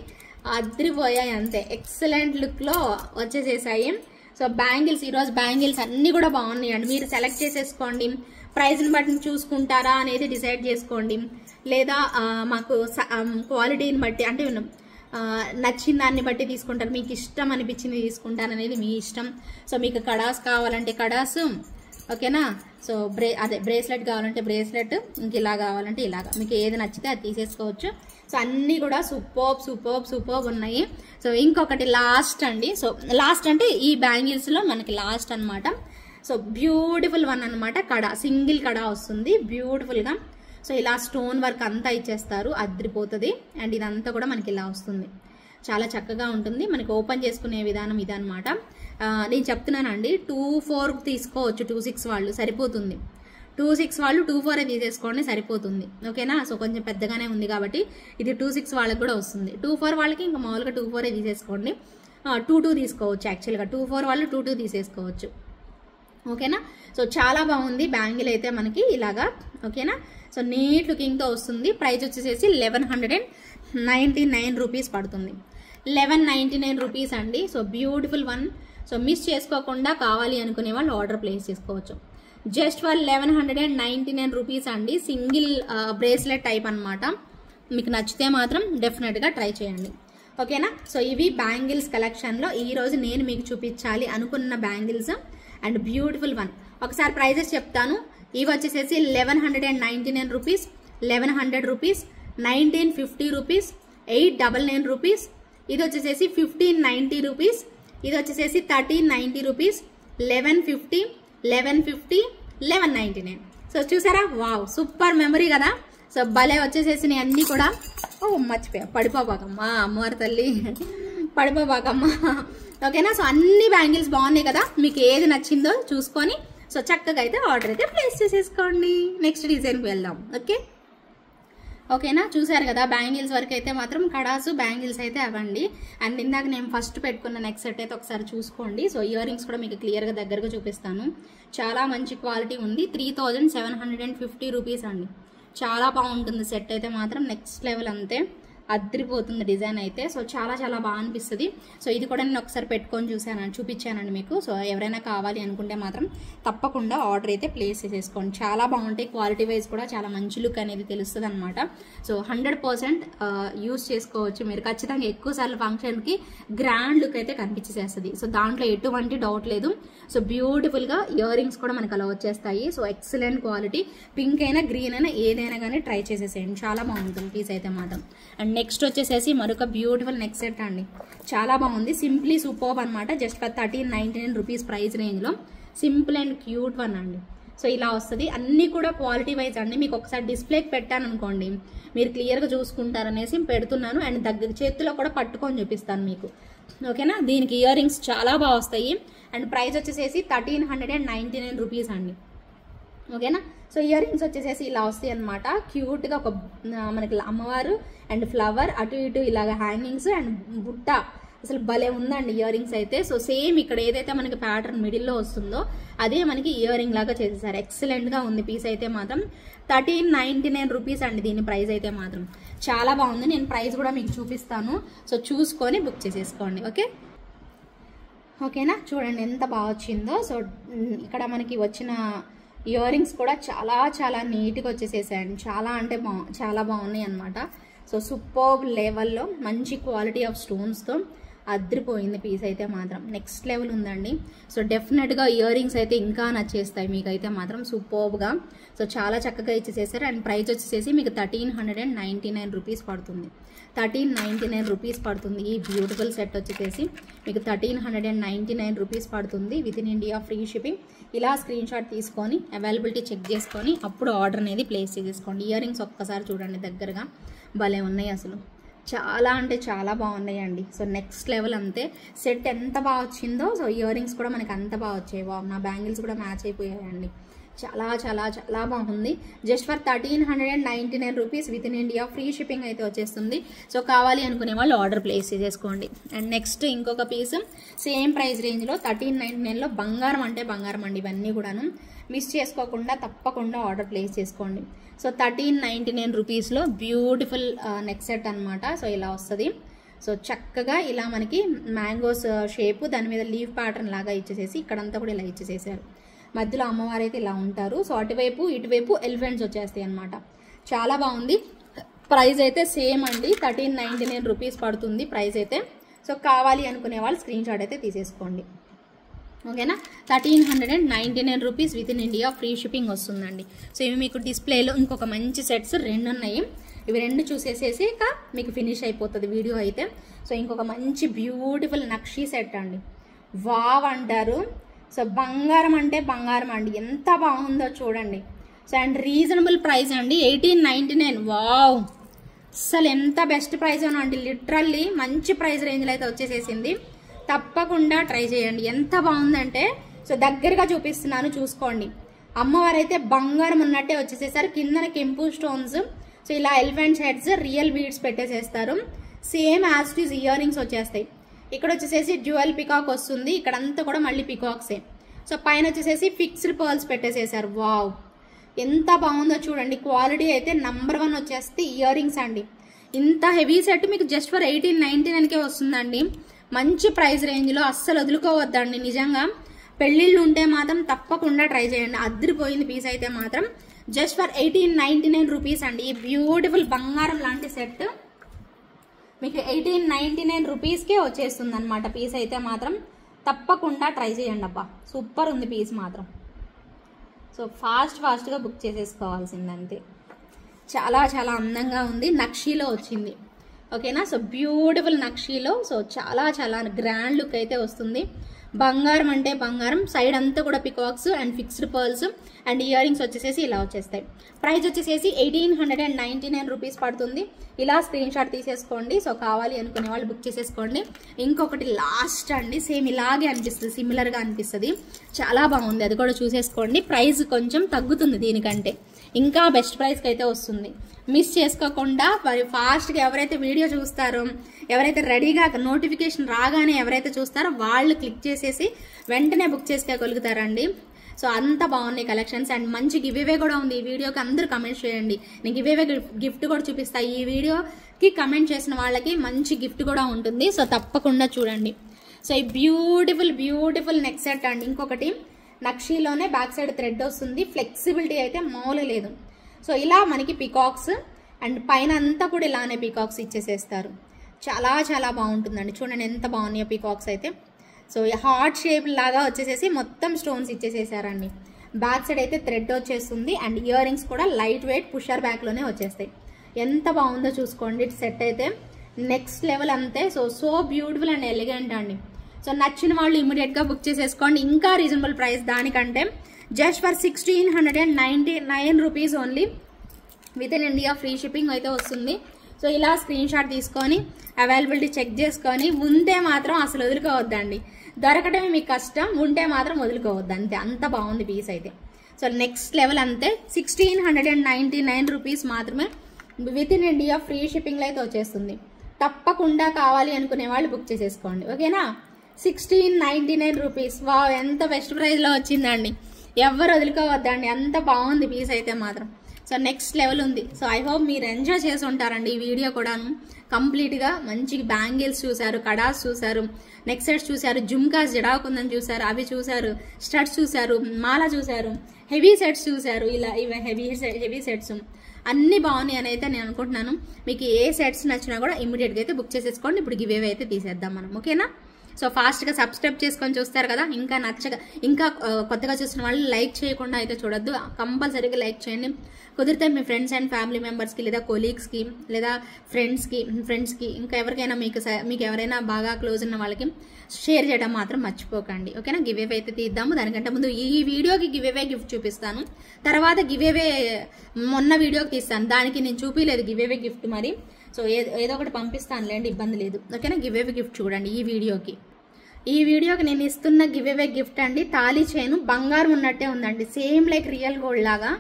అద్రిపోయాయి అంతే. ఎక్సలెంట్ లుక్లో వచ్చేసేసాయి. సో బ్యాంగిల్స్, ఈరోజు బ్యాంగిల్స్ అన్నీ కూడా బాగున్నాయండి. మీరు సెలెక్ట్ చేసేసుకోండి, ప్రైస్ని బట్టి చూసుకుంటారా అనేది డిసైడ్ చేసుకోండి, లేదా మాకు క్వాలిటీని బట్టి అంటే నచ్చిన దాన్ని బట్టి తీసుకుంటారు, మీకు ఇష్టం అనిపించింది తీసుకుంటారు అనేది మీ ఇష్టం. సో మీకు కడాస్ కావాలంటే కడాస్, ఓకేనా. సో బ్రేస్లెట్ కావాలంటే బ్రేస్లెట్, ఇంక ఇలా కావాలంటే ఇలాగా, మీకు ఏది నచ్చితే అది తీసేసుకోవచ్చు. సో అన్నీ కూడా సూపర్బ్ ఉన్నాయి. సో ఇంకొకటి లాస్ట్ అండి. సో లాస్ట్ అంటే ఈ బ్యాంగిల్స్లో మనకి లాస్ట్ అనమాట. సో బ్యూటిఫుల్ వన్ అనమాట, కడా, సింగిల్ కడా వస్తుంది బ్యూటిఫుల్గా. సో ఇలా స్టోన్ వర్క్ అంతా ఇచ్చేస్తారు, అద్రిపోతుంది. అండ్ ఇదంతా కూడా మనకి ఇలా వస్తుంది, చాలా చక్కగా ఉంటుంది. మనకి ఓపెన్ చేసుకునే విధానం ఇదనమాట. నేను చెప్తున్నానండి, 24 తీసుకోవచ్చు, 26 వాళ్ళు సరిపోతుంది, 26 వాళ్ళు 24 తీసేసుకోండి సరిపోతుంది. ఓకేనా, సో కొంచెం పెద్దగానే ఉంది కాబట్టి ఇది 26 వాళ్ళకి కూడా వస్తుంది. 24 వాళ్ళకి ఇంకా మామూలుగా 24 తీసేసుకోండి. 22 తీసుకోవచ్చు, యాక్చువల్గా 24 వాళ్ళు 22 తీసేసుకోవచ్చు. ఓకేనా, సో చాలా బాగుంది బ్యాంగిల్ అయితే మనకి ఇలాగా. ఓకేనా, సో నీట్ లుకింగ్తో వస్తుంది. ప్రైస్ వచ్చేసేసి 1199 రూపీస్ పడుతుంది. 1199 రూపీస్ అండి. So beautiful one. So miss చేసుకోకుండా కావాలి అనుకునే వాళ్ళు ఆర్డర్ ప్లేస్ చేసుకోవచ్చు. జస్ట్ ఫర్ 1199 రూపీస్ అండి. సింగిల్ బ్రేస్లెట్ టైప్ అనమాట. మీకు నచ్చితే మాత్రం డెఫినెట్గా ట్రై చేయండి. ఓకేనా, సో ఇవి బ్యాంగిల్స్ కలెక్షన్లో ఈరోజు నేను మీకు చూపించాలి అనుకున్న బ్యాంగిల్స్ అండ్ బ్యూటిఫుల్ వన్. ఒకసారి ప్రైజెస్ చెప్తాను. ఇవి వచ్చేసేసి 1199 రూపీస్, 1100 రూపీస్, 1950 రూపీస్, 899 రూపీస్, ఇది వచ్చేసేసి 1590 రూపీస్, ఇది వచ్చేసేసి 1390 రూపీస్, 1150, 1199. సో చూసారా, వావ్ సూపర్ మెమరీ కదా. సో భలే వచ్చేసేసి అన్నీ కూడా. ఓ మర్చిపోయా, పడిపోబాకమ్మా అమ్మవారి తల్లి, పడిపోబాకమ్మా. ఓకేనా, సో అన్ని బ్యాంగిల్స్ బాగున్నాయి కదా, మీకు ఏది నచ్చిందో చూసుకొని సో చక్కగా అయితే ఆర్డర్ అయితే ప్లేస్ చేసేసుకోండి. నెక్స్ట్ డిజైన్కి వెళ్దాం. ఓకేనా, చూసారు కదా బ్యాంగిల్స్ వరకు అయితే మాత్రం కడాసు బ్యాంగిల్స్ అయితే అవ్వండి. అండ్ ఇందాక నేను ఫస్ట్ పెట్టుకున్న నెక్స్ట్ సెట్ అయితే ఒకసారి చూసుకోండి. సో ఇయర్ రింగ్స్ కూడా మీకు క్లియర్గా దగ్గరగా చూపిస్తాను. చాలా మంచి క్వాలిటీ ఉంది. 3750 రూపీస్ అండి. చాలా బాగుంటుంది సెట్ అయితే మాత్రం, నెక్స్ట్ లెవెల్ అంతే. అద్రిపోతుంది డిజైన్ అయితే. సో చాలా చాలా బాగా అనిపిస్తుంది. సో ఇది కూడా నేను ఒకసారి పెట్టుకొని చూపించానండి మీకు. సో ఎవరైనా కావాలి అనుకుంటే మాత్రం తప్పకుండా ఆర్డర్ అయితే ప్లేస్ చేసేసుకోండి. చాలా బాగుంటాయి, క్వాలిటీ వైజ్ కూడా చాలా మంచి లుక్ అనేది తెలుస్తుంది అనమాట. సో 100% యూస్ చేసుకోవచ్చు మీరు. ఖచ్చితంగా ఎక్కువ సార్లు ఫంక్షన్కి గ్రాండ్ లుక్ అయితే కనిపించేసేస్తుంది. సో దాంట్లో ఎటువంటి డౌట్ లేదు. సో బ్యూటిఫుల్గా ఇయర్ రింగ్స్ కూడా మనకు అలా వచ్చేస్తాయి. So excellent quality. పింక్ అయినా గ్రీన్ అయినా ఏదైనా కానీ ట్రై చేసేసేయండి, చాలా బాగుంటుంది పీస్ అయితే మాత్రం. అండ్ నెక్స్ట్ వచ్చేసేసి మరొక బ్యూటిఫుల్ నెక్ సెట్ అండి. చాలా బాగుంది, సింప్లీ సూపర్బ్ అనమాట. జస్ట్ ఫర్ 1399 రూపీస్ ప్రైస్ రేంజ్లో సింపుల్ అండ్ క్యూట్ వన్ అండి. సో ఇలా వస్తుంది. అన్నీ కూడా క్వాలిటీ వైజ్ అండి. మీకు ఒకసారి డిస్ప్లేకి పెట్టాను అనుకోండి, మీరు క్లియర్గా చూసుకుంటారనేసి పెడుతున్నాను. అండ్ దగ్గర చేతిలో కూడా పట్టుకొని చూపిస్తాను మీకు, ఓకేనా. దీనికి ఇయర్ రింగ్స్ చాలా బాగా వస్తాయి. అండ్ ప్రైస్ వచ్చేసేసి 1399 రూపీస్ అండి, ఓకేనా. సో ఇయర్ రింగ్స్ వచ్చేసేసి ఇలా వస్తాయి అనమాట. క్యూట్గా ఒక మనకి అమ్మవారు అండ్ ఫ్లవర్ అటు ఇటు ఇలాగ హ్యాంగింగ్స్ అండ్ బుట్ట, అసలు భలే ఉందండి ఇయర్ రింగ్స్ అయితే. సో సేమ్ ఇక్కడ ఏదైతే మనకి ప్యాటర్న్ మిడిల్లో వస్తుందో అదే మనకి ఇయర్ రింగ్ లాగా చేసేసారు. ఎక్సలెంట్గా ఉంది పీస్ అయితే మాత్రం. 1399 రూపీస్ అండి దీని ప్రైస్ అయితే మాత్రం. చాలా బాగుంది. నేను ప్రైస్ కూడా మీకు చూపిస్తాను. సో చూసుకొని బుక్ చేసేసుకోండి, ఓకేనా. చూడండి ఎంత బాగా వచ్చిందో. సో ఇక్కడ మనకి వచ్చిన ఇయర్ రింగ్స్ కూడా చాలా చాలా నీట్గా వచ్చేసేసాయండి. చాలా అంటే చాలా బాగున్నాయి అనమాట. సో సూపర్బ్ లెవెల్లో మంచి క్వాలిటీ ఆఫ్ స్టోన్స్తో అద్రిపోయింది పీస్ అయితే మాత్రం. నెక్స్ట్ లెవెల్ ఉందండి. సో డెఫినెట్గా ఇయర్ రింగ్స్ అయితే ఇంకా నచ్చేస్తాయి మీకైతే మాత్రం సూపర్బ్గా. సో చాలా చక్కగా ఇచ్చేసేసారు. అండ్ ప్రైస్ వచ్చేసేసి మీకు 1399 రూపీస్ పడుతుంది. 1399 రూపీస్ పడుతుంది. ఈ బ్యూటిఫుల్ సెట్ వచ్చేసేసి మీకు 1399 రూపీస్ పడుతుంది. With in India free shipping. ఇలా స్క్రీన్ షాట్ తీసుకొని అవైలబిలిటీ చెక్ చేసుకొని అప్పుడు ఆర్డర్ అనేది ప్లేస్ చేసేసుకోండి. ఇయర్ రింగ్స్ ఒక్కసారి చూడండి దగ్గరగా, భలే ఉన్నాయి అసలు. చాలా అంటే చాలా బాగున్నాయండి. సో నెక్స్ట్ లెవెల్ అంతే. సెట్ ఎంత బాగా వచ్చిందో సో ఇయర్ రింగ్స్ కూడా మనకి అంత బాగా వచ్చాయి. నా బ్యాంగిల్స్ కూడా మ్యాచ్ అయిపోయాయండి. చాలా చాలా చాలా బాగుంది. Just for 1399 rupees within India free shipping అయితే వచ్చేస్తుంది. సో కావాలి అనుకునే వాళ్ళు ఆర్డర్ ప్లేస్ చేసేసుకోండి. అండ్ నెక్స్ట్ ఇంకొక పీస్ సేమ్ ప్రైస్ రేంజ్లో 1399లో బంగారం అంటే బంగారం అండి. ఇవన్నీ కూడాను మిస్ చేసుకోకుండా తప్పకుండా ఆర్డర్ ప్లేస్ చేసుకోండి. సో 1399 రూపీస్లో బ్యూటిఫుల్ నెక్ సెట్ అనమాట. సో ఇలా వస్తుంది. సో చక్కగా ఇలా మనకి మ్యాంగోస్ షేపు, దాని మీద లీఫ్ ప్యాటర్న్ లాగా ఇచ్చేసేసి ఇక్కడంతా కూడా ఇలా ఇచ్చేసేసారు. మధ్యలో అమ్మవారు అయితే ఇలా ఉంటారు. సో అటువైపు ఇటువైపు ఎలిఫెంట్స్ వచ్చేస్తాయి అనమాట. చాలా బాగుంది. ప్రైస్ అయితే సేమ్ అండి, 1399 రూపీస్ పడుతుంది ప్రైస్ అయితే. సో కావాలి అనుకునే వాళ్ళు స్క్రీన్ షాట్ అయితే తీసేసుకోండి, ఓకేనా. 1399 rupees within India free shipping వస్తుందండి. సో ఇవి మీకు డిస్ప్లేలో ఇంకొక మంచి సెట్స్ 2 ఉన్నాయి. ఇవి 2 చూసేసేసి మీకు ఫినిష్ అయిపోతుంది వీడియో అయితే. సో ఇంకొక మంచి బ్యూటిఫుల్ నక్షీ సెట్ అండి. వావ్ అంటారు. సో బంగారం అంటే బంగారం అండి, ఎంత బాగుందో చూడండి. సో అండ్ రీజనబుల్ ప్రైస్ అండి, 1899. వావ్, అసలు ఎంత బెస్ట్ ప్రైస్ అండి. లిటరల్లీ మంచి ప్రైస్ రేంజ్లో అయితే వచ్చేసేసింది. తప్పకుండా ట్రై చేయండి. ఎంత బాగుందంటే సో దగ్గరగా చూపిస్తున్నాను చూసుకోండి. అమ్మవారు అయితే బంగారం ఉన్నట్టే వచ్చేసేసారు. కిందన కెంపు స్టోన్స్, సో ఇలా ఎలిఫెంట్స్ హెడ్స్, రియల్ బీడ్స్ పెట్టేసేస్తారు. Same as it is ear rings వచ్చేస్తాయి. ఇక్కడ వచ్చేసేసి డ్యూయల్ పికాక్ వస్తుంది. ఇక్కడంతా కూడా మళ్ళీ పికాక్సే. సో పైన వచ్చేసేసి ఫిక్స్డ్ పర్ల్స్ పెట్టేసేసారు. వావ్, ఎంత బాగుందో చూడండి. క్వాలిటీ అయితే నంబర్ 1 వచ్చేస్తే ఇయర్ రింగ్స్ అండి. ఇంత హెవీ సెట్ మీకు జస్ట్ ఫర్ 1899కే వస్తుందండి. మంచి ప్రైస్ రేంజ్లో అస్సలు వదులుకోవద్దండి. నిజంగా పెళ్ళిళ్ళు ఉంటే మాత్రం తప్పకుండా ట్రై చేయండి. అదిరిపోయింది పీస్ అయితే మాత్రం. జస్ట్ ఫర్ 1899 రూపీస్ అండి. ఈ బ్యూటిఫుల్ బంగారం లాంటి సెట్ మీకు 1899 రూపీస్కే వచ్చేస్తుంది అనమాట పీస్ అయితే మాత్రం. తప్పకుండా ట్రై చేయండి అబ్బా, సూపర్ ఉంది పీస్ మాత్రం. సో ఫాస్ట్గా బుక్ చేసేసుకోవాల్సిందంతే. చాలా చాలా అందంగా ఉంది. నక్షీలో వచ్చింది, ఓకేనా. So beautiful నక్షీలో. సో చాలా చాలా గ్రాండ్ లుక్ అయితే వస్తుంది. బంగారం అంటే బంగారం. సైడ్ అంతా కూడా peacocks and fixed pearls and ear rings వచ్చేసేసి ఇలా వచ్చేస్తాయి. ప్రైస్ వచ్చేసేసి 1899 రూపీస్ పడుతుంది. ఇలా స్క్రీన్ షాట్ తీసేసుకోండి. సో కావాలి అనుకునే వాళ్ళు బుక్ చేసేసుకోండి. ఇంకొకటి లాస్ట్ అండి, సేమ్ ఇలాగే అనిపిస్తుంది, సిమిలర్గా అనిపిస్తుంది. చాలా బాగుంది, అది కూడా చూసేసుకోండి. ప్రైస్ కొంచెం తగ్గుతుంది దీనికంటే, ఇంకా బెస్ట్ ప్రైస్కి అయితే వస్తుంది. మిస్ చేసుకోకుండా ఫాస్ట్గా ఎవరైతే వీడియో చూస్తారో, ఎవరైతే రెడీగా నోటిఫికేషన్ రాగానే ఎవరైతే చూస్తారో వాళ్ళు క్లిక్ చేసేసి వెంటనే బుక్ చేసుకోగలుగుతారండి. సో అంత బాగున్నాయి కలెక్షన్స్ అండ్ మంచి గివ్ అవే కూడా ఉంది. ఈ వీడియోకి అందరూ కమెంట్ చేయండి, నేను గివ్ అవే గిఫ్ట్ కూడా చూపిస్తాను. ఈ వీడియోకి కమెంట్ చేసిన వాళ్ళకి మంచి గిఫ్ట్ కూడా ఉంటుంది. సో తప్పకుండా చూడండి. సో ఈ బ్యూటిఫుల్ నెక్ సెట్ అండి. ఇంకొకటి నక్షీలోనే బ్యాక్ సైడ్ థ్రెడ్ వస్తుంది, ఫ్లెక్సిబిలిటీ అయితే మామూలు లేదు. సో ఇలా మనకి పికాక్స్ అండ్ పైన అంతా కూడా ఇలానే పికాక్స్ ఇచ్చేసేస్తారు. చాలా చాలా బాగుంటుందండి. చూడండి ఎంత బాగున్నాయో పికాక్స్ అయితే. సో హార్ట్ షేప్ లాగా వచ్చేసేసి మొత్తం స్టోన్స్ ఇచ్చేసేసారండి. బ్యాక్ సైడ్ అయితే థ్రెడ్ వచ్చేస్తుంది అండ్ ఇయర్ రింగ్స్ కూడా లైట్ వెయిట్ పుషర్ బ్యాక్లోనే వచ్చేస్తాయి. ఎంత బాగుందో చూసుకోండి సెట్ అయితే, నెక్స్ట్ లెవెల్ అంతే. సో బ్యూటిఫుల్ అండ్ ఎలిగెంట్ అండి. సో నచ్చిన వాళ్ళు ఇమీడియట్గా బుక్ చేసేసుకోండి. ఇంకా రీజనబుల్ ప్రైస్ దానికంటే just for 1699 rupees only. With in India free shipping అయితే వస్తుంది. సో ఇలా స్క్రీన్ షాట్ తీసుకొని అవైలబిలిటీ చెక్ చేసుకొని ఉంటే మాత్రం అసలు వదులుకోవద్దండి. దొరకటమే మీకు కష్టం, ఉంటే మాత్రం వదులుకోవద్దు అంతే. అంత బాగుంది పీస్ అయితే. సో నెక్స్ట్ లెవెల్ అంతే. 1699 రూపీస్ మాత్రమే విత్ ఇన్ ఇండియా ఫ్రీ షిప్పింగ్లో అయితే వచ్చేస్తుంది. తప్పకుండా కావాలి అనుకునే వాళ్ళు బుక్ చేసేసుకోండి, ఓకేనా. 1699 రూపీస్. వా, ఎంత బెస్ట్ ప్రైస్లో వచ్చిందండి. ఎవరు వదులుకోవద్దండి, అంత బాగుంది పీస్ అయితే మాత్రం. సో నెక్స్ట్ లెవెల్ ఉంది. సో ఐ హోప్ మీరు ఎంజాయ్ చేసి ఉంటారండి ఈ వీడియో కూడాను. కంప్లీట్గా మంచి బ్యాంగిల్స్ చూసారు, కడాస్ చూసారు, నెక్ సెట్స్ చూసారు, జుమ్కాస్ జడాకుందని చూసారు, అవి చూసారు, స్టడ్స్ చూసారు, మాల చూసారు, హెవీ సెట్స్ చూసారు. ఇలా ఇవి హెవీ సెట్స్ అన్నీ బాగున్నాయి అని అయితే నేను అనుకుంటున్నాను. మీకు ఏ సెట్స్ నచ్చినా కూడా ఇమీడియట్గా అయితే బుక్ చేసేసుకోండి. ఇప్పుడు గివ్ అవే అయితే తీసేద్దాం మనం, ఓకేనా. సో ఫాస్ట్గా సబ్స్క్రైబ్ చేసుకొని చూస్తారు కదా. ఇంకా కొత్తగా చూసిన వాళ్ళు లైక్ చేయకుండా అయితే చూడొద్దు, కంపల్సరీగా లైక్ చేయండి. కుదిరితే మీ ఫ్రెండ్స్ అండ్ ఫ్యామిలీ మెంబర్స్కి లేదా కొలీగ్స్కి లేదా ఫ్రెండ్స్కి ఇంకా ఎవరికైనా మీకు ఎవరైనా బాగా క్లోజ్ ఉన్న వాళ్ళకి షేర్ చేయడం మాత్రం మర్చిపోకండి, ఓకేనా. గివ్ అవే అయితే తీద్దాము. దానికంటే ముందు ఈ వీడియోకి గివ్ అవే గిఫ్ట్ చూపిస్తాను, తర్వాత గివ్ అవే మొన్న వీడియోకి తీస్తాను, దానికి నేను చూపించలేదు గివ్ అవే గిఫ్ట్ మరి. సో ఏదో ఒకటి పంపిస్తానులేండి, ఇబ్బంది లేదు, ఓకేనా. గివ్ అవే గిఫ్ట్ చూడండి. ఈ వీడియోకి నేను ఇస్తున్న గివ్ అవే గిఫ్ట్ అండి, తాళీ చైను బంగారం ఉన్నట్టే ఉందండి, సేమ్ లైక్ రియల్ గోల్డ్ లాగా.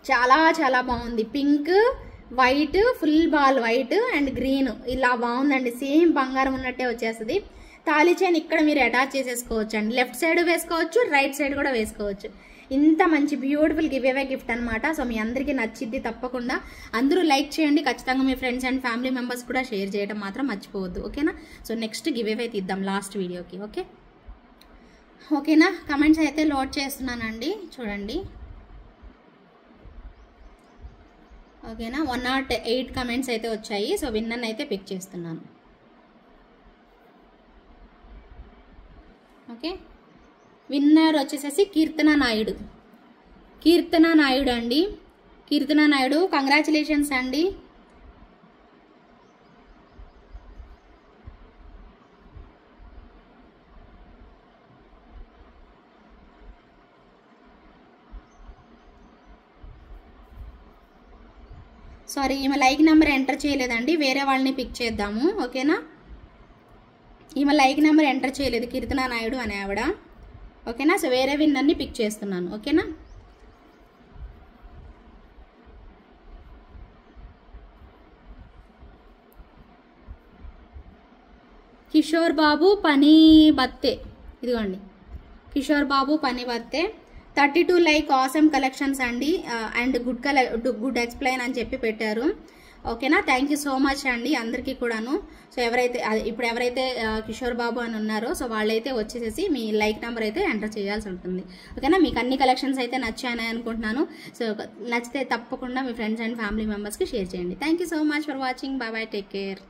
చాలా చాలా బాగుంది. Pink, white, full ball white and green ఇలా బాగుందండి. సేమ్ బంగారం ఉన్నట్టే వచ్చేస్తుంది. తాళీ చైన్ ఇక్కడ మీరు అటాచ్ చేసేసుకోవచ్చు అండి. లెఫ్ట్ సైడ్ వేసుకోవచ్చు, రైట్ సైడ్ కూడా వేసుకోవచ్చు. ఇంత మంచి బ్యూటిఫుల్ గివ్ అవే గిఫ్ట్ అనమాట. సో మీ అందరికీ నచ్చిద్ది తప్పకుండా. అందరూ లైక్ చేయండి, ఖచ్చితంగా మీ ఫ్రెండ్స్ అండ్ ఫ్యామిలీ మెంబర్స్ కూడా షేర్ చేయడం మాత్రం మర్చిపోవద్దు, ఓకేనా. సో నెక్స్ట్ గివ్ అవే తీద్దాం లాస్ట్ వీడియోకి, ఓకేనా. కమెంట్స్ అయితే లోడ్ చేస్తున్నానండి, చూడండి, ఓకేనా. 108 కమెంట్స్ అయితే వచ్చాయి. సో విన్నర్ అయితే పిక్ చేస్తున్నాను, ఓకే. విన్నర్ వచ్చేసేసి కీర్తన నాయుడు అండి. కీర్తన నాయుడు, కంగ్రాచులేషన్స్ అండి. సారీ, ఈమె లైక్ నెంబర్ ఎంటర్ చేయలేదండి, వేరే వాళ్ళని పిక్ చేద్దాము, ఓకేనా. ఈమె లైక్ నెంబర్ ఎంటర్ చేయలేదు, కీర్తన నాయుడు అనే ఆవిడ, ఓకేనా. సో వేరే విన్నర్ని పిక్ చేస్తున్నాను, ఓకేనా. కిషోర్ బాబు పని బత్తే, ఇదిగోండి కిషోర్ బాబు పని బత్తే. 32 లైక్ ఆసమ్ కలెక్షన్స్ అండి అండ్ గుడ్ ఎక్స్ప్లెయిన్ అని చెప్పి పెట్టారు, ఓకేనా. థ్యాంక్ యూ సో మచ్ అండి అందరికీ కూడాను. సో ఎవరైతే కిషోర్ బాబు అని ఉన్నారో సో వాళ్ళైతే వచ్చేసేసి మీ లైక్ నెంబర్ అయితే ఎంటర్ చేయాల్సి ఉంటుంది, ఓకేనా. మీకు అన్ని కలెక్షన్స్ అయితే నచ్చాయని అనుకుంటున్నాను. సో నచ్చితే తప్పకుండా మీ ఫ్రెండ్స్ అండ్ ఫ్యామిలీ మెంబర్స్కి షేర్ చేయండి. Thank you so much for watching. Bye bye, take care.